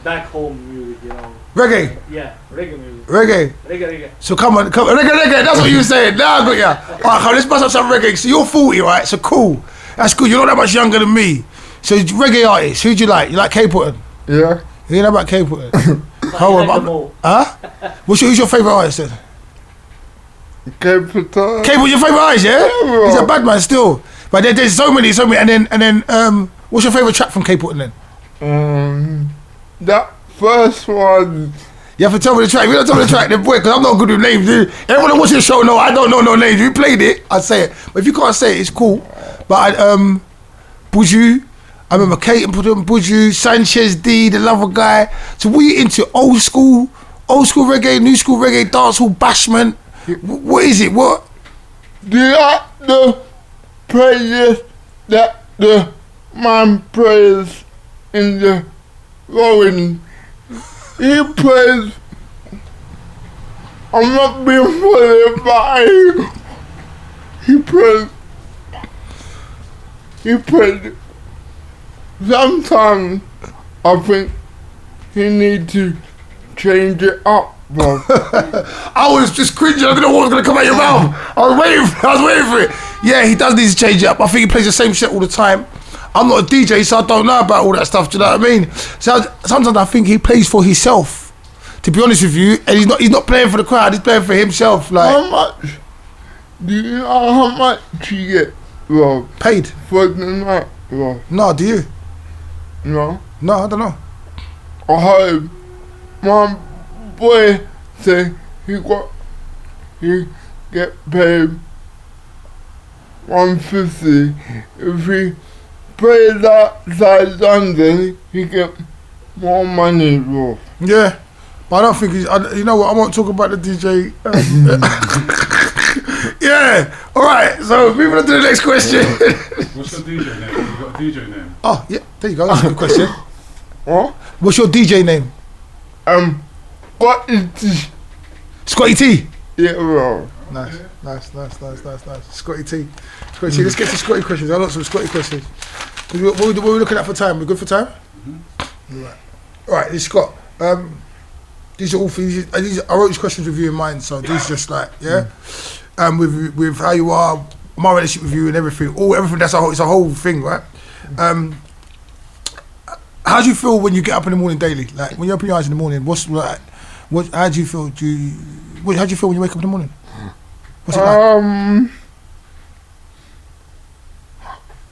Speaker 3: back home music, you know.
Speaker 1: Reggae.
Speaker 3: Yeah, reggae music.
Speaker 1: Reggae. So come on, reggae. That's what you saying. Now I got ya. Alright, come, let's bust up some reggae. So you're 40, right? So cool. That's good. You're not that much younger than me. So reggae artists, who do you like? You like K Putin?
Speaker 2: Yeah.
Speaker 1: You know about K Putin? Huh? Who's your favourite artist then? K Putin, your favourite artist, yeah?
Speaker 2: Yeah.
Speaker 1: He's a bad man still. But there's so many. And then what's your favourite track from K Putin then?
Speaker 2: That first one.
Speaker 1: You have to tell me the track. If you don't tell me the track, then boy, because I'm not good with names. Dude. Everyone that watches the show, no, I don't know no names. You played it, I'd say it. But if you can't say it, it's cool. But Buju, I remember Kate and Buju, Sanchez D, the lover guy. So what are you into? Old school reggae, new school reggae, dancehall, bashment. What is it? What?
Speaker 2: Do you like the prayers that the man prays in the rolling? He prays. I'm not being funny, but he prays. He prays. Sometimes I think he needs to change it up, bro.
Speaker 1: I was just cringing. I didn't know what was going to come out of your mouth. I was waiting for it. Yeah, he does need to change it up. I think he plays the same shit all the time. I'm not a DJ, so I don't know about all that stuff. Do you know what I mean? So sometimes I think he plays for himself. To be honest with you, and he's not playing for the crowd. He's playing for himself. Like,
Speaker 2: how much? Do you know how much you get, bro?
Speaker 1: Paid
Speaker 2: for the night, bro?
Speaker 1: No, do you?
Speaker 2: No.
Speaker 1: No, I don't know.
Speaker 2: I heard my boy say he get paid $150 if he plays outside London. He get more money, bro.
Speaker 1: Yeah, but I don't think he's. You know what? I won't talk about the DJ. Yeah. All right. So moving on to the next question.
Speaker 4: What's your DJ name? You got a DJ name?
Speaker 1: Oh yeah, there you go. That's a good question.
Speaker 2: What?
Speaker 1: What's your DJ name?
Speaker 2: Scotty T.
Speaker 1: Scotty T.
Speaker 2: Yeah, bro.
Speaker 1: Nice. Scotty T. Let's get to Scotty questions. I got some Scotty questions. What are we looking at for time? We good for time? Mm-hmm. All right. This Scott. These are all things. I wrote these questions with you in mind, so these just like with how you are, my relationship with you and everything. Everything. It's a whole thing, right? How do you feel when you get up in the morning daily? Like when you open your eyes in the morning, how do you feel? How do you feel when you wake up in the morning? What's it like?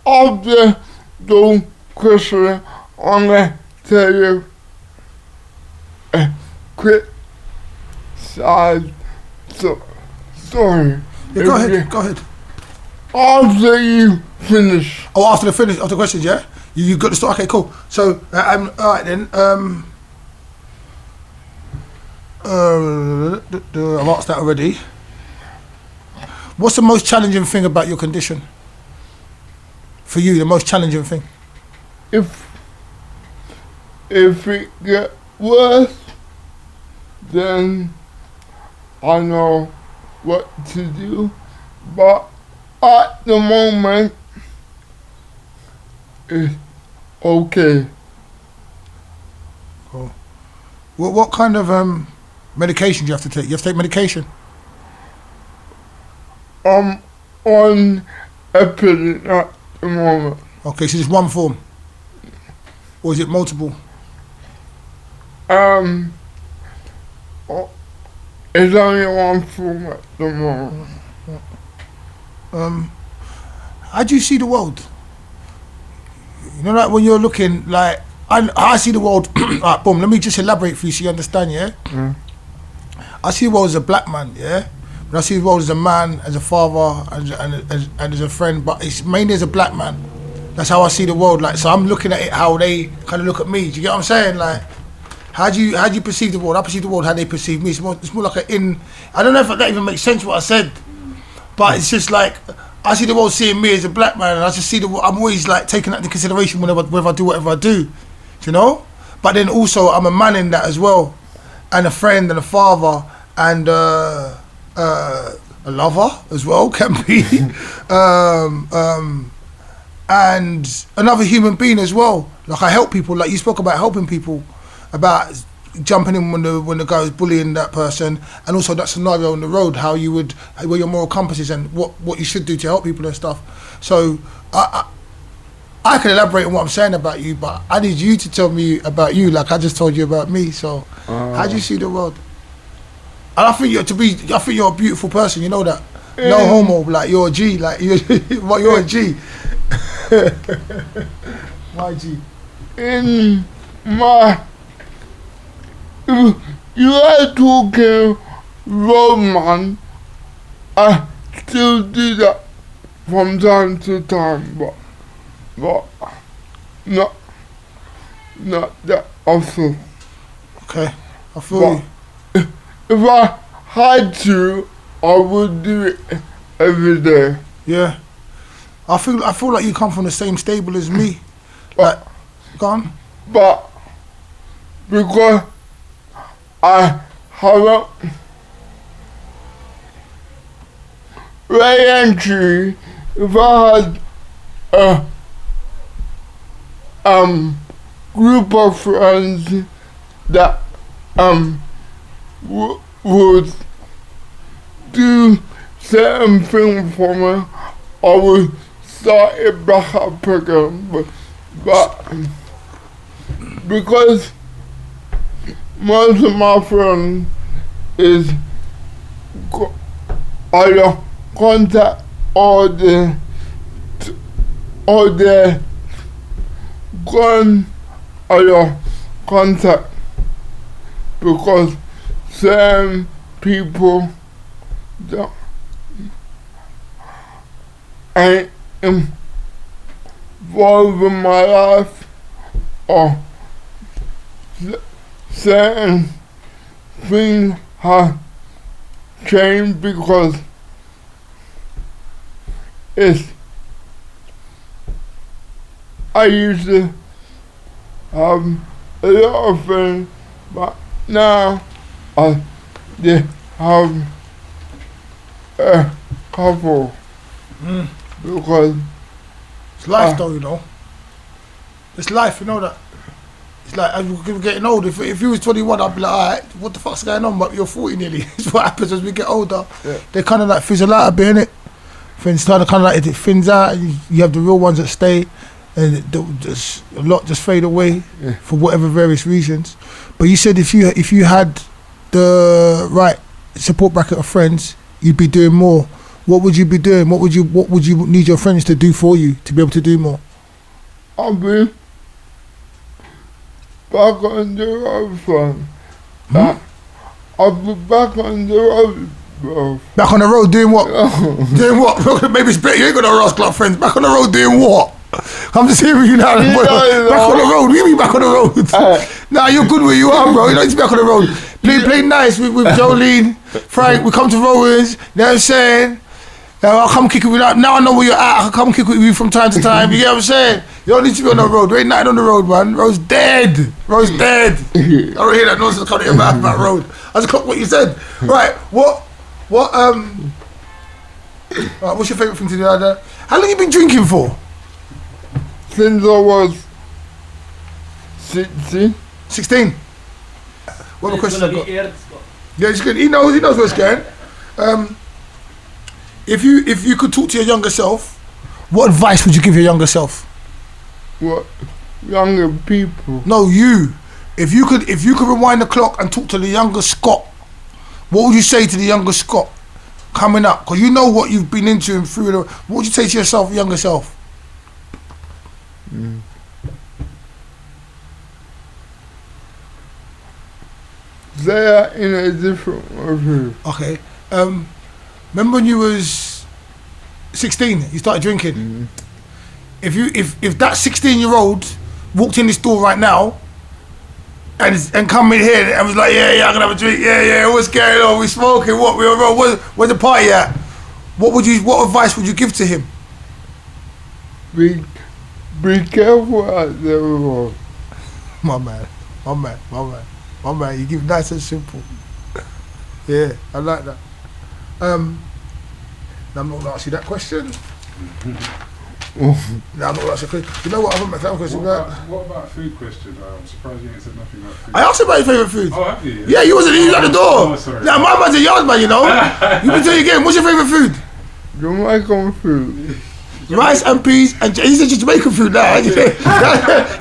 Speaker 2: After the question, I'm gonna tell you a quick side story.
Speaker 1: Yeah, go ahead.
Speaker 2: After you finish.
Speaker 1: Oh, after the questions, yeah? You got the story? Okay, cool. So, all right then. I've asked that already. What's the most challenging thing about your condition? For you, the most challenging thing?
Speaker 2: If it gets worse, then I know what to do. But at the moment, it's okay.
Speaker 1: Cool. What kind of medication do you have to take? You have to take medication?
Speaker 2: I'm on Epidemic at the moment.
Speaker 1: Okay, so just one form? Or is it multiple?
Speaker 2: It's only one form at the moment.
Speaker 1: How do you see the world? You know, like when you're looking, like, I see the world, alright, boom, let me just elaborate for you so you understand, yeah? I see the world as a black man, yeah? But I see the world as a man, as a father, and as a friend, but it's mainly as a black man. That's how I see the world, like, so I'm looking at it how they kind of look at me. Do you get what I'm saying? Like, how do you perceive the world? I perceive the world how they perceive me. It's more like I don't know if that even makes sense what I said, but it's just like, I see the world seeing me as a black man, and I just see the world, I'm always like taking that into consideration whenever I do whatever I do, you know? But then also I'm a man in that as well, and a friend and a father, and a lover as well, can be, and another human being as well. Like, I help people, like you spoke about helping people, about jumping in when the guy was bullying that person, and also that scenario on the road, how you would, where your moral compass is, and what you should do to help people and stuff. So I can elaborate on what I'm saying about you, but I need you to tell me about you, like I just told you about me. So how do you see the world? And I think you're a beautiful person, you know that. No homo, like you're a G, like you're a G. My G.
Speaker 2: In my, you are talking romance, I still do that from time to time, but not that often.
Speaker 1: Okay, I feel you.
Speaker 2: If I had to, I would do it every day.
Speaker 1: Yeah, I feel like you come from the same stable as me. Like, go on.
Speaker 2: But because I haven't re-entry, if I had a group of friends that would do certain things for me, I would start it back up again. But because most of my friends is either contact or they're gone out of contact because certain people ain't involved in my life, or certain things have changed because I used to have a lot of friends, but now I just have a couple because
Speaker 1: it's life though, you know. It's life, you know that. It's like, as we're getting old, if you was 21, I'd be like, alright, what the fuck's going on? But you're 40 nearly. It's what happens as we get older. Yeah. They kind of like fizzle out a bit, innit? Things start to kind of like, it thins out, and you have the real ones that stay, and just a lot just fade away for whatever various reasons. But you said if you had the right support bracket of friends, you'd be doing more. What would you be doing? What would you need your friends to do for you to be able to do more?
Speaker 2: I'll be back on the road, fam. I'll be back on the road, bro.
Speaker 1: Back on the road doing what? Doing what? Maybe it's better you ain't got no Ross Club friends. Back on the road doing what? I'm just hearing you now. Back on the road. We be back on the road. Nah, you're good where you are, bro. You don't need to be back on the road. Play nice with Jolene, Frank. We come to Rowan's. You know what I'm saying? I'll come kick it with you. Now I know where you're at. I'll come kick it with you from time to time. You get what I'm saying? You don't need to be on the road. There ain't nothing on the road, man. Road's dead. Road's dead. I don't hear that nonsense coming out of your mouth about road. I just clocked what you said. Right, what's your favourite thing to do out there? How long you been drinking for?
Speaker 2: Since I was 16. 16?
Speaker 1: What other questions I've got? Yeah, it's good. He knows where it's going. If you could talk to your younger self, what advice would you give your younger self?
Speaker 2: What? Younger people?
Speaker 1: No, you. If you could rewind the clock and talk to the younger Scott, what would you say to the younger Scott coming up? Because you know what you've been into and through. What would you say to yourself, younger self?
Speaker 2: They are in a different way.
Speaker 1: Okay. Remember when you was 16, you started drinking?
Speaker 2: Mm.
Speaker 1: If that 16-year-old walked in this door right now and come in here and was like, yeah, I'm gonna have a drink, yeah, what's going on? We smoking, what? Where's the party at? What advice would you give to him?
Speaker 2: Be careful out there, bro.
Speaker 1: My man, you give nice and simple. Yeah, I like that. Now I'm not gonna ask you that question. No, I'm not gonna ask you a question. You know what? I haven't met that question.
Speaker 4: What about food question? I'm surprised you ain't said nothing about food.
Speaker 1: I asked you about your favourite food.
Speaker 4: Oh, have you?
Speaker 1: Yeah, you wasn't at the door.
Speaker 4: Oh, sorry.
Speaker 1: Now my man's a yard man, you know. You can tell you again. What's your favourite food?
Speaker 2: Jamaican food.
Speaker 1: Rice and peas, and he said Jamaican food now. You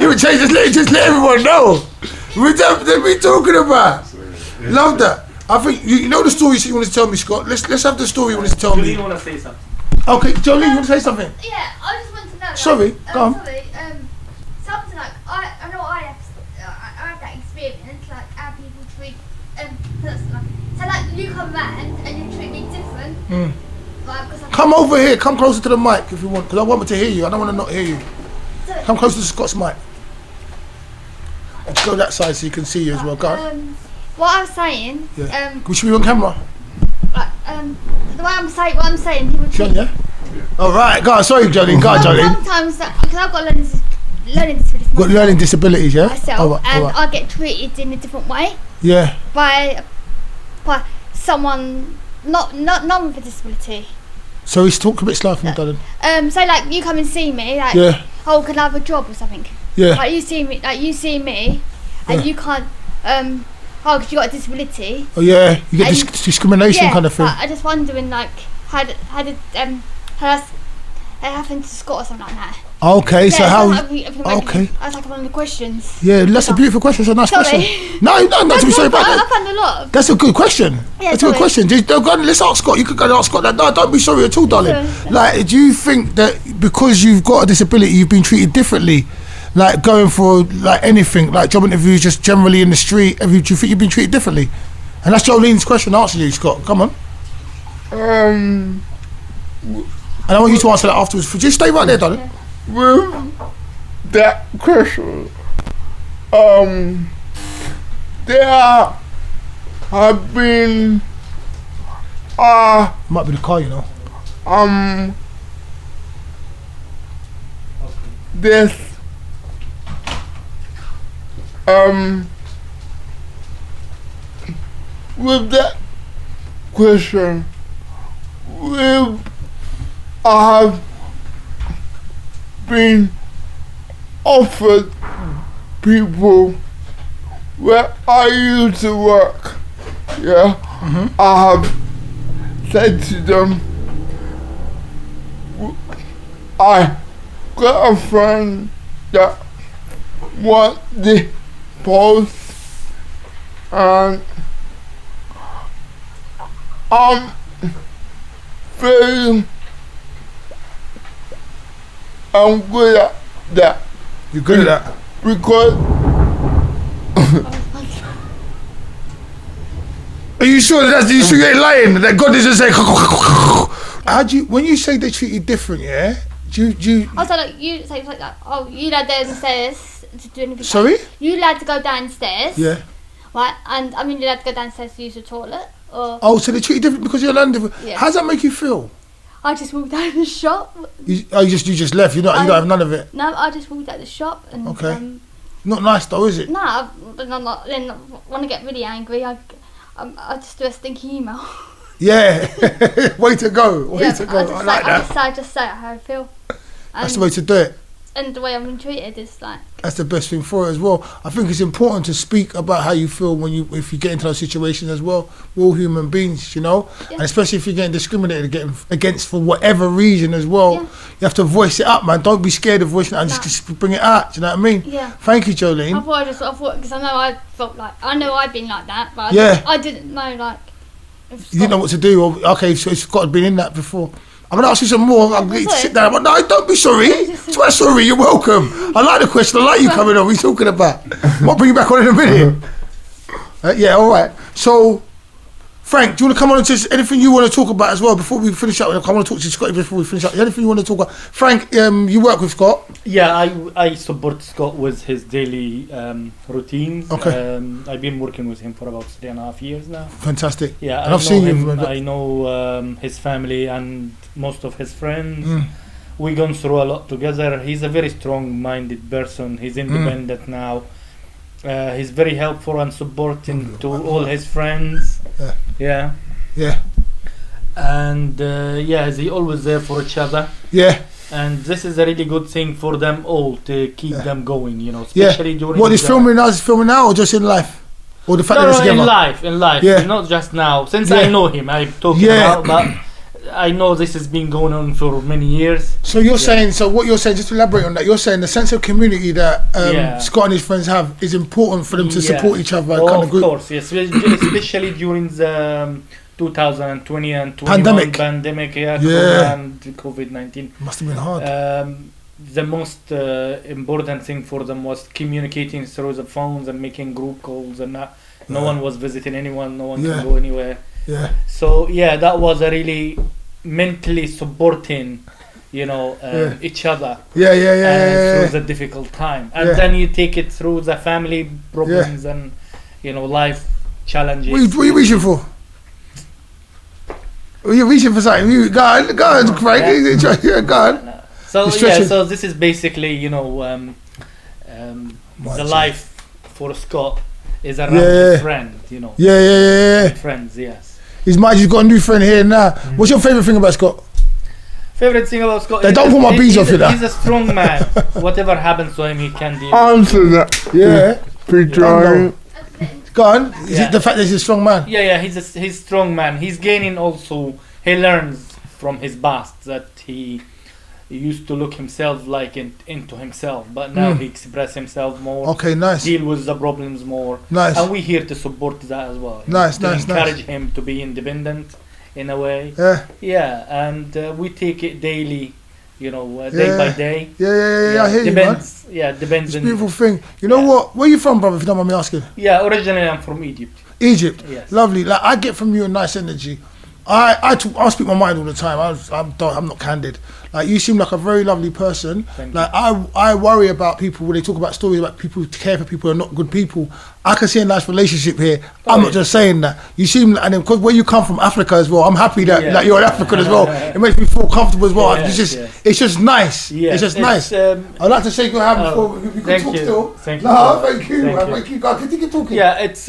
Speaker 1: would change, just let everyone know. What we talking about? Love that. I think you know the story you want to tell me, Scott. Let's have the story you want to tell me.
Speaker 3: Jolene want to say something.
Speaker 1: Okay, Jolene, you want to say something?
Speaker 5: Yeah, I just want to know.
Speaker 1: Sorry, go on.
Speaker 5: Sorry, something like I know I have that experience, like how people treat so like you come round and you treat me different.
Speaker 1: Come over here. Come closer to the mic if you want, because I want me to hear you. I don't want to not hear you. Come closer to Scott's mic. Just go that side so you can see you as well. Go on.
Speaker 5: What I was saying.
Speaker 1: Yeah. We should be on camera.
Speaker 5: The way what I'm saying, people treat.
Speaker 1: Sean, yeah. All right. Go on. Sorry, Jolene. Go on, Jolene.
Speaker 5: Sometimes, because I've got learning disabilities.
Speaker 1: Got learning disabilities, yeah.
Speaker 5: Myself, and I get treated in a different way.
Speaker 1: Yeah.
Speaker 5: By someone not with a disability.
Speaker 1: So he's talking a bit slow for me, darling.
Speaker 5: So like you come and see me, like, oh, can I have a job or something?
Speaker 1: Yeah.
Speaker 5: Like you see me, and you can't, because you got a disability.
Speaker 1: Oh yeah, you get discrimination kind of thing.
Speaker 5: I just wondering, like, how did that happen to Scott or something like that?
Speaker 1: Okay, so how?
Speaker 5: Okay. That's like one of the questions.
Speaker 1: Yeah, that's a beautiful question. It's a nice question. No, not to be sorry about that.
Speaker 5: I found a lot.
Speaker 1: That's a good question. Yeah, that's a good question. Let's ask Scott. You could go and ask Scott that. No, don't be sorry at all, darling. Like, do you think that because you've got a disability, you've been treated differently? Like going for like anything, like job interviews, just generally in the street. Do you think you've been treated differently? And that's Jolene's question. Answer you, Scott. Come on. And I want you to answer that afterwards. Just stay right there, darling.
Speaker 2: With that question, there have been
Speaker 1: might be the car, you know.
Speaker 2: This with that question, I have been offered people where I used to work. Yeah, I have said to them, I got a friend that wants the post, and I'm very good at that.
Speaker 1: You're good at that?
Speaker 2: Because
Speaker 1: are you sure you sure you ain't lying? That God doesn't say how do you, when you say they treat you different, yeah? Do you
Speaker 5: also like you say like that, oh, you lad downstairs to do anything.
Speaker 1: Sorry?
Speaker 5: You lad to go downstairs.
Speaker 1: Yeah.
Speaker 5: right? And I'm only allowed to go downstairs to use the toilet. Or
Speaker 1: Oh, so they treat you different because you're London.
Speaker 5: Yeah.
Speaker 1: How does that make you feel?
Speaker 5: I just walked out of the shop.
Speaker 1: You just left. You don't have none of it.
Speaker 5: No, I just walked out of the shop and.
Speaker 1: Okay. Not nice though, is it?
Speaker 5: No, I'm not. Then when I get really angry, I just do a stinky email.
Speaker 1: Yeah. Way to go. Way to go. I like that.
Speaker 5: I just say how I feel.
Speaker 1: That's the way to do it.
Speaker 5: And the way I'm treated is like.
Speaker 1: That's the best thing for it as well. I think it's important to speak about how you feel if you get into those situations as well. We're all human beings, you know, and especially if you're getting discriminated against for whatever reason as well. You have to voice it up, man. Don't be scared of voicing it and just bring it out. Do you know what I mean?
Speaker 5: Yeah.
Speaker 1: Thank you, Jolene.
Speaker 5: I thought because I know I've been like that, but I didn't know like.
Speaker 1: You didn't know what to do. Okay, so it's got to be in that before. I'm going to ask you some more. I'm going to sit down. But no, don't be sorry. Swear sorry. You're welcome. I like the question. I like you coming on. What are you talking about? I'll bring you back on in a minute. Yeah, all right. So, Frank, do you want to come on and just anything you want to talk about as well before we finish up? I want to talk to Scott before we finish up. Anything you want to talk about? Frank, you work with Scott?
Speaker 3: Yeah, I support Scott with his daily routines.
Speaker 1: Okay.
Speaker 3: I've been working with him for about 3.5 years now.
Speaker 1: Fantastic.
Speaker 3: Yeah,
Speaker 1: and I've seen him.
Speaker 3: I know his family and most of his friends. We've gone through a lot together. He's a very strong-minded person. He's independent now. He's very helpful and supporting to all his friends. Yeah. And he's always there for each other. Yeah. And this is a really good thing for them all to keep them going, you know, especially during.
Speaker 1: What is filming now? Is filming now or just in life? Or the fact that it's together?
Speaker 3: In life. Yeah. Not just now. Since I know him, I've talked about, but I know this has been going on for many years.
Speaker 1: So you're saying, so what you're saying, just to elaborate on that, you're saying the sense of community that Scott and his friends have is important for them to support each other.
Speaker 3: Of course, yes, especially during the 2020 and 21 pandemic, and COVID-19.
Speaker 1: Must have been hard.
Speaker 3: The most important thing for them was communicating through the phones and making group calls, and no one was visiting anyone, no one can go anywhere. Yeah. So that was a really mentally supporting, you know, each other. Through the difficult time, and then you take it through the family problems and, you know, life challenges.
Speaker 1: What are you reaching for? You're reaching for something. Go on, Craig. Go on.
Speaker 3: So so this is basically, you know, the life for Scott is around his friend, you know. Friends, yes. He's
Speaker 1: got a new friend here now. What's your favourite thing about Scott?
Speaker 3: Favorite thing about Scott?
Speaker 1: Don't put my bees off you.
Speaker 3: He's a strong man. Whatever happens to him, he can deal.
Speaker 2: Answer that.
Speaker 1: Go on. Is it the fact that he's a strong man?
Speaker 3: He's a strong man. He's gaining also. He learns from his past that he used to look himself like into himself, but now he expresses himself more.
Speaker 1: Okay, nice.
Speaker 3: Deal with the problems more.
Speaker 1: Nice.
Speaker 3: And we're here to support that as well.
Speaker 1: Nice.
Speaker 3: Encourage him to be independent in a way. And we take it daily, you know, day by day.
Speaker 1: I hear
Speaker 3: depends,
Speaker 1: you, man.
Speaker 3: Depends.
Speaker 1: It's a beautiful thing. You know what? Where are you from, brother, if you don't mind me asking?
Speaker 3: Yeah, originally I'm from Egypt.
Speaker 1: Yes. Lovely. Like, I get from you a nice energy. I speak my mind all the time. I'm not candid. Like, you seem like a very lovely person. Like, I worry about people when they talk about stories about people who care for people who are not good people. I can see a nice relationship here. I'm not just saying that. You seem, and because where you come from, Africa as well, I'm happy that like, you're an African as well. It makes me feel comfortable as well. It's just nice. It's just nice. I'd like to shake your hand before we can talk still.
Speaker 3: Thank you.
Speaker 1: Thank you. Continue talking.
Speaker 3: Yeah, it's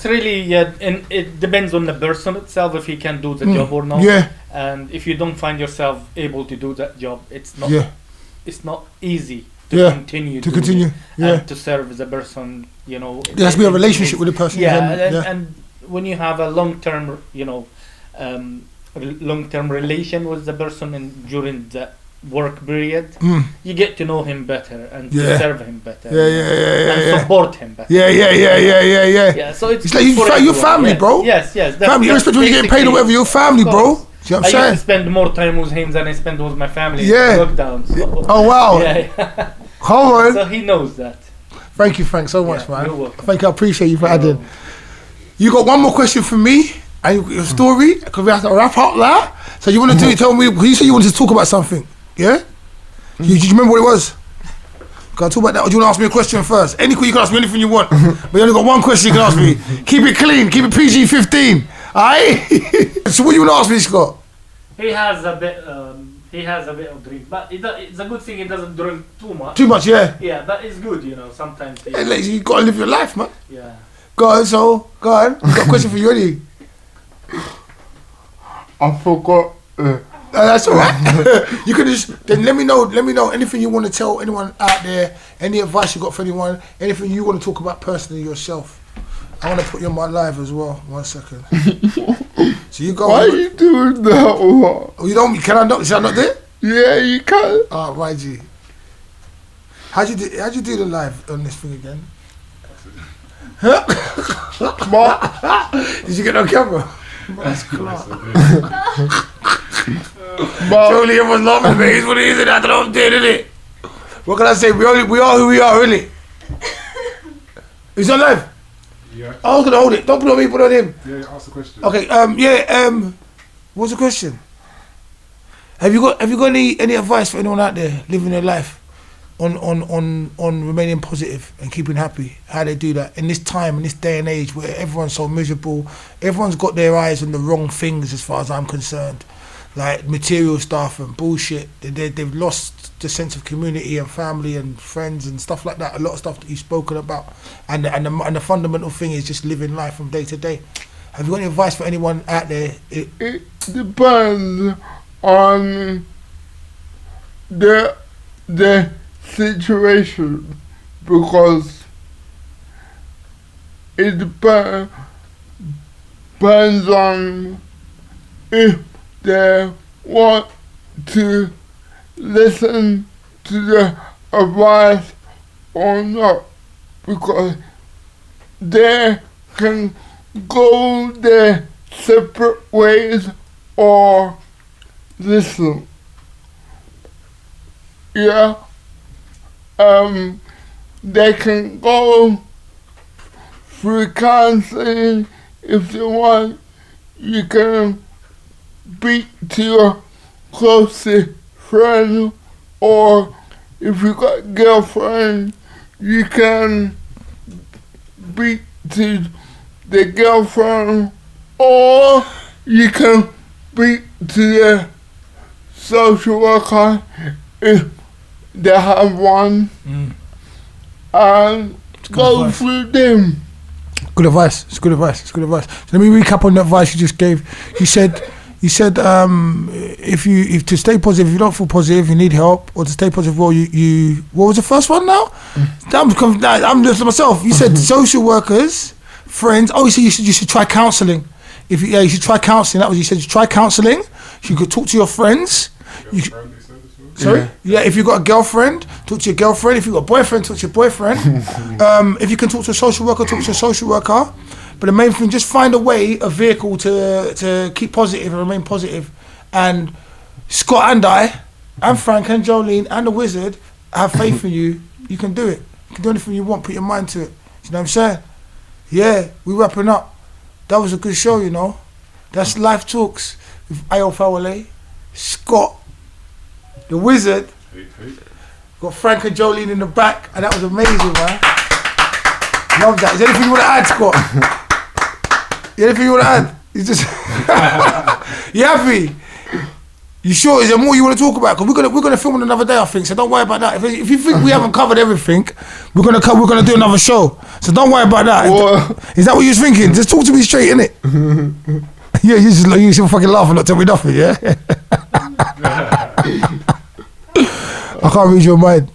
Speaker 3: really, and it depends on the person itself if he can do the job or not. Yeah. And if you don't find yourself able to do that job, it's not easy to continue and to serve the person, you know.
Speaker 1: There has to be a relationship with the person.
Speaker 3: And when you have a long-term, you know, long-term relation with the person and during the work period, you get to know him better and to serve him better and support him better. Yeah, so it's
Speaker 1: like your family, bro.
Speaker 3: Yes,
Speaker 1: family, irrespective of you getting paid or whatever, your family, bro. See what I'm saying?
Speaker 3: I used to spend more time with him than I spend with my family in lockdown. So.
Speaker 1: Oh, wow. Come on.
Speaker 3: So he knows that.
Speaker 1: Thank you, Frank, so much, man.
Speaker 3: You're welcome.
Speaker 1: Thank you, I appreciate you for adding. You got one more question for me and your story, because we have to wrap up that. So you want to tell me, you said you wanted to talk about something, yeah? Do you remember what it was? Can I talk about that? Or do you want to ask me a question first? You can ask me anything you want. But you only got one question you can ask me. Keep it clean. Keep it PG-15. Alright? So what you want to ask me, Scott?
Speaker 3: He has a bit of drink, but it's a good thing he doesn't drink too much.
Speaker 1: Too much, yeah.
Speaker 3: Yeah, but it's good, you know. Sometimes.
Speaker 1: Hey, you got to live your life, man.
Speaker 3: Yeah.
Speaker 1: Go on. Go on. Got a question for you, Eddie.
Speaker 2: I forgot.
Speaker 1: That's alright. You can just then let me know anything you want to tell anyone out there, any advice you got for anyone, anything you want to talk about personally yourself. I want to put you on my live as well. 1 second. So you go.
Speaker 2: Why are you doing that?
Speaker 1: Oh, you don't? Can I not? Is I not there?
Speaker 2: Yeah, you can.
Speaker 1: Oh, right, G. How'd you do the live on this thing again? Did you get on camera? That's class. Totally, everyone's laughing at me. It's what it is, and I don't know what I'm doing, innit? What can I say? We are who we are, innit? Is on live?
Speaker 4: Yeah.
Speaker 1: I was gonna hold it. Don't put it on me, put it on him.
Speaker 4: Yeah, ask the question.
Speaker 1: Okay, what's the question? Have you got any advice for anyone out there living their life on remaining positive and keeping happy? How they do that in this time, in this day and age where everyone's so miserable, everyone's got their eyes on the wrong things as far as I'm concerned. Like material stuff and bullshit. They've lost the sense of community and family and friends and stuff like that. A lot of stuff that you've spoken about, and the fundamental thing is just living life from day to day. Have you got any advice for anyone out there?
Speaker 2: It depends on the situation, because it depends on if they want to listen to the advice or not, because they can go their separate ways or listen. Yeah. They can go through counseling if they want. You can speak to your closest friend, or if you got a girlfriend, you can speak to the girlfriend, or you can speak to the social worker if they have one, and go through them.
Speaker 1: Good advice. It's good advice. So let me recap on the advice you just gave. You said if to stay positive, if you don't feel positive, you need help, or to stay positive, well, you what was the first one now? I'm just myself. You said social workers, friends. Oh, you said you should try counselling. You should try counselling. That was you said. You try counselling. You could talk to your friends. Sorry? Yeah, if you've got a girlfriend, talk to your girlfriend. If you've got a boyfriend, talk to your boyfriend. If you can talk to a social worker, talk to a social worker. But the main thing, just find a vehicle to keep positive and remain positive. And Scott and I, and Frank and Jolene and the Wizard have faith in you. You can do it. You can do anything you want. Put your mind to it. You know what I'm saying? Yeah, we wrapping up. That was a good show, you know. That's Life Talks with Fawole, Scott, the Wizard. Got Frank and Jolene in the back, and that was amazing, man. Love that. Is there anything you want to add, Scott? Anything you want to add? You just you happy? You sure? Is there more you want to talk about? Because we're gonna film it another day, I think. So don't worry about that. If you think we haven't covered everything, we're gonna do another show. So don't worry about that. What? Is that what you was thinking? Just talk to me straight, innit? Yeah, you should fucking laugh and not tell me nothing. Yeah. I can't read your mind.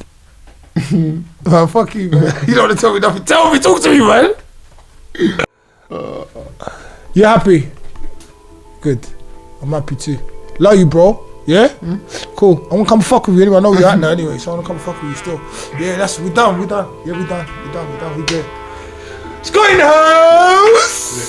Speaker 1: Man, fuck you, man. You don't want to tell me nothing. Tell me, talk to me, man. You happy? Good. I'm happy too. Love you, bro. Yeah? Cool. I want to come fuck with you anyway. I know you're out now anyway, so I want to come fuck with you still. Yeah, we done. Yeah, we done. We good. Let's go in the house!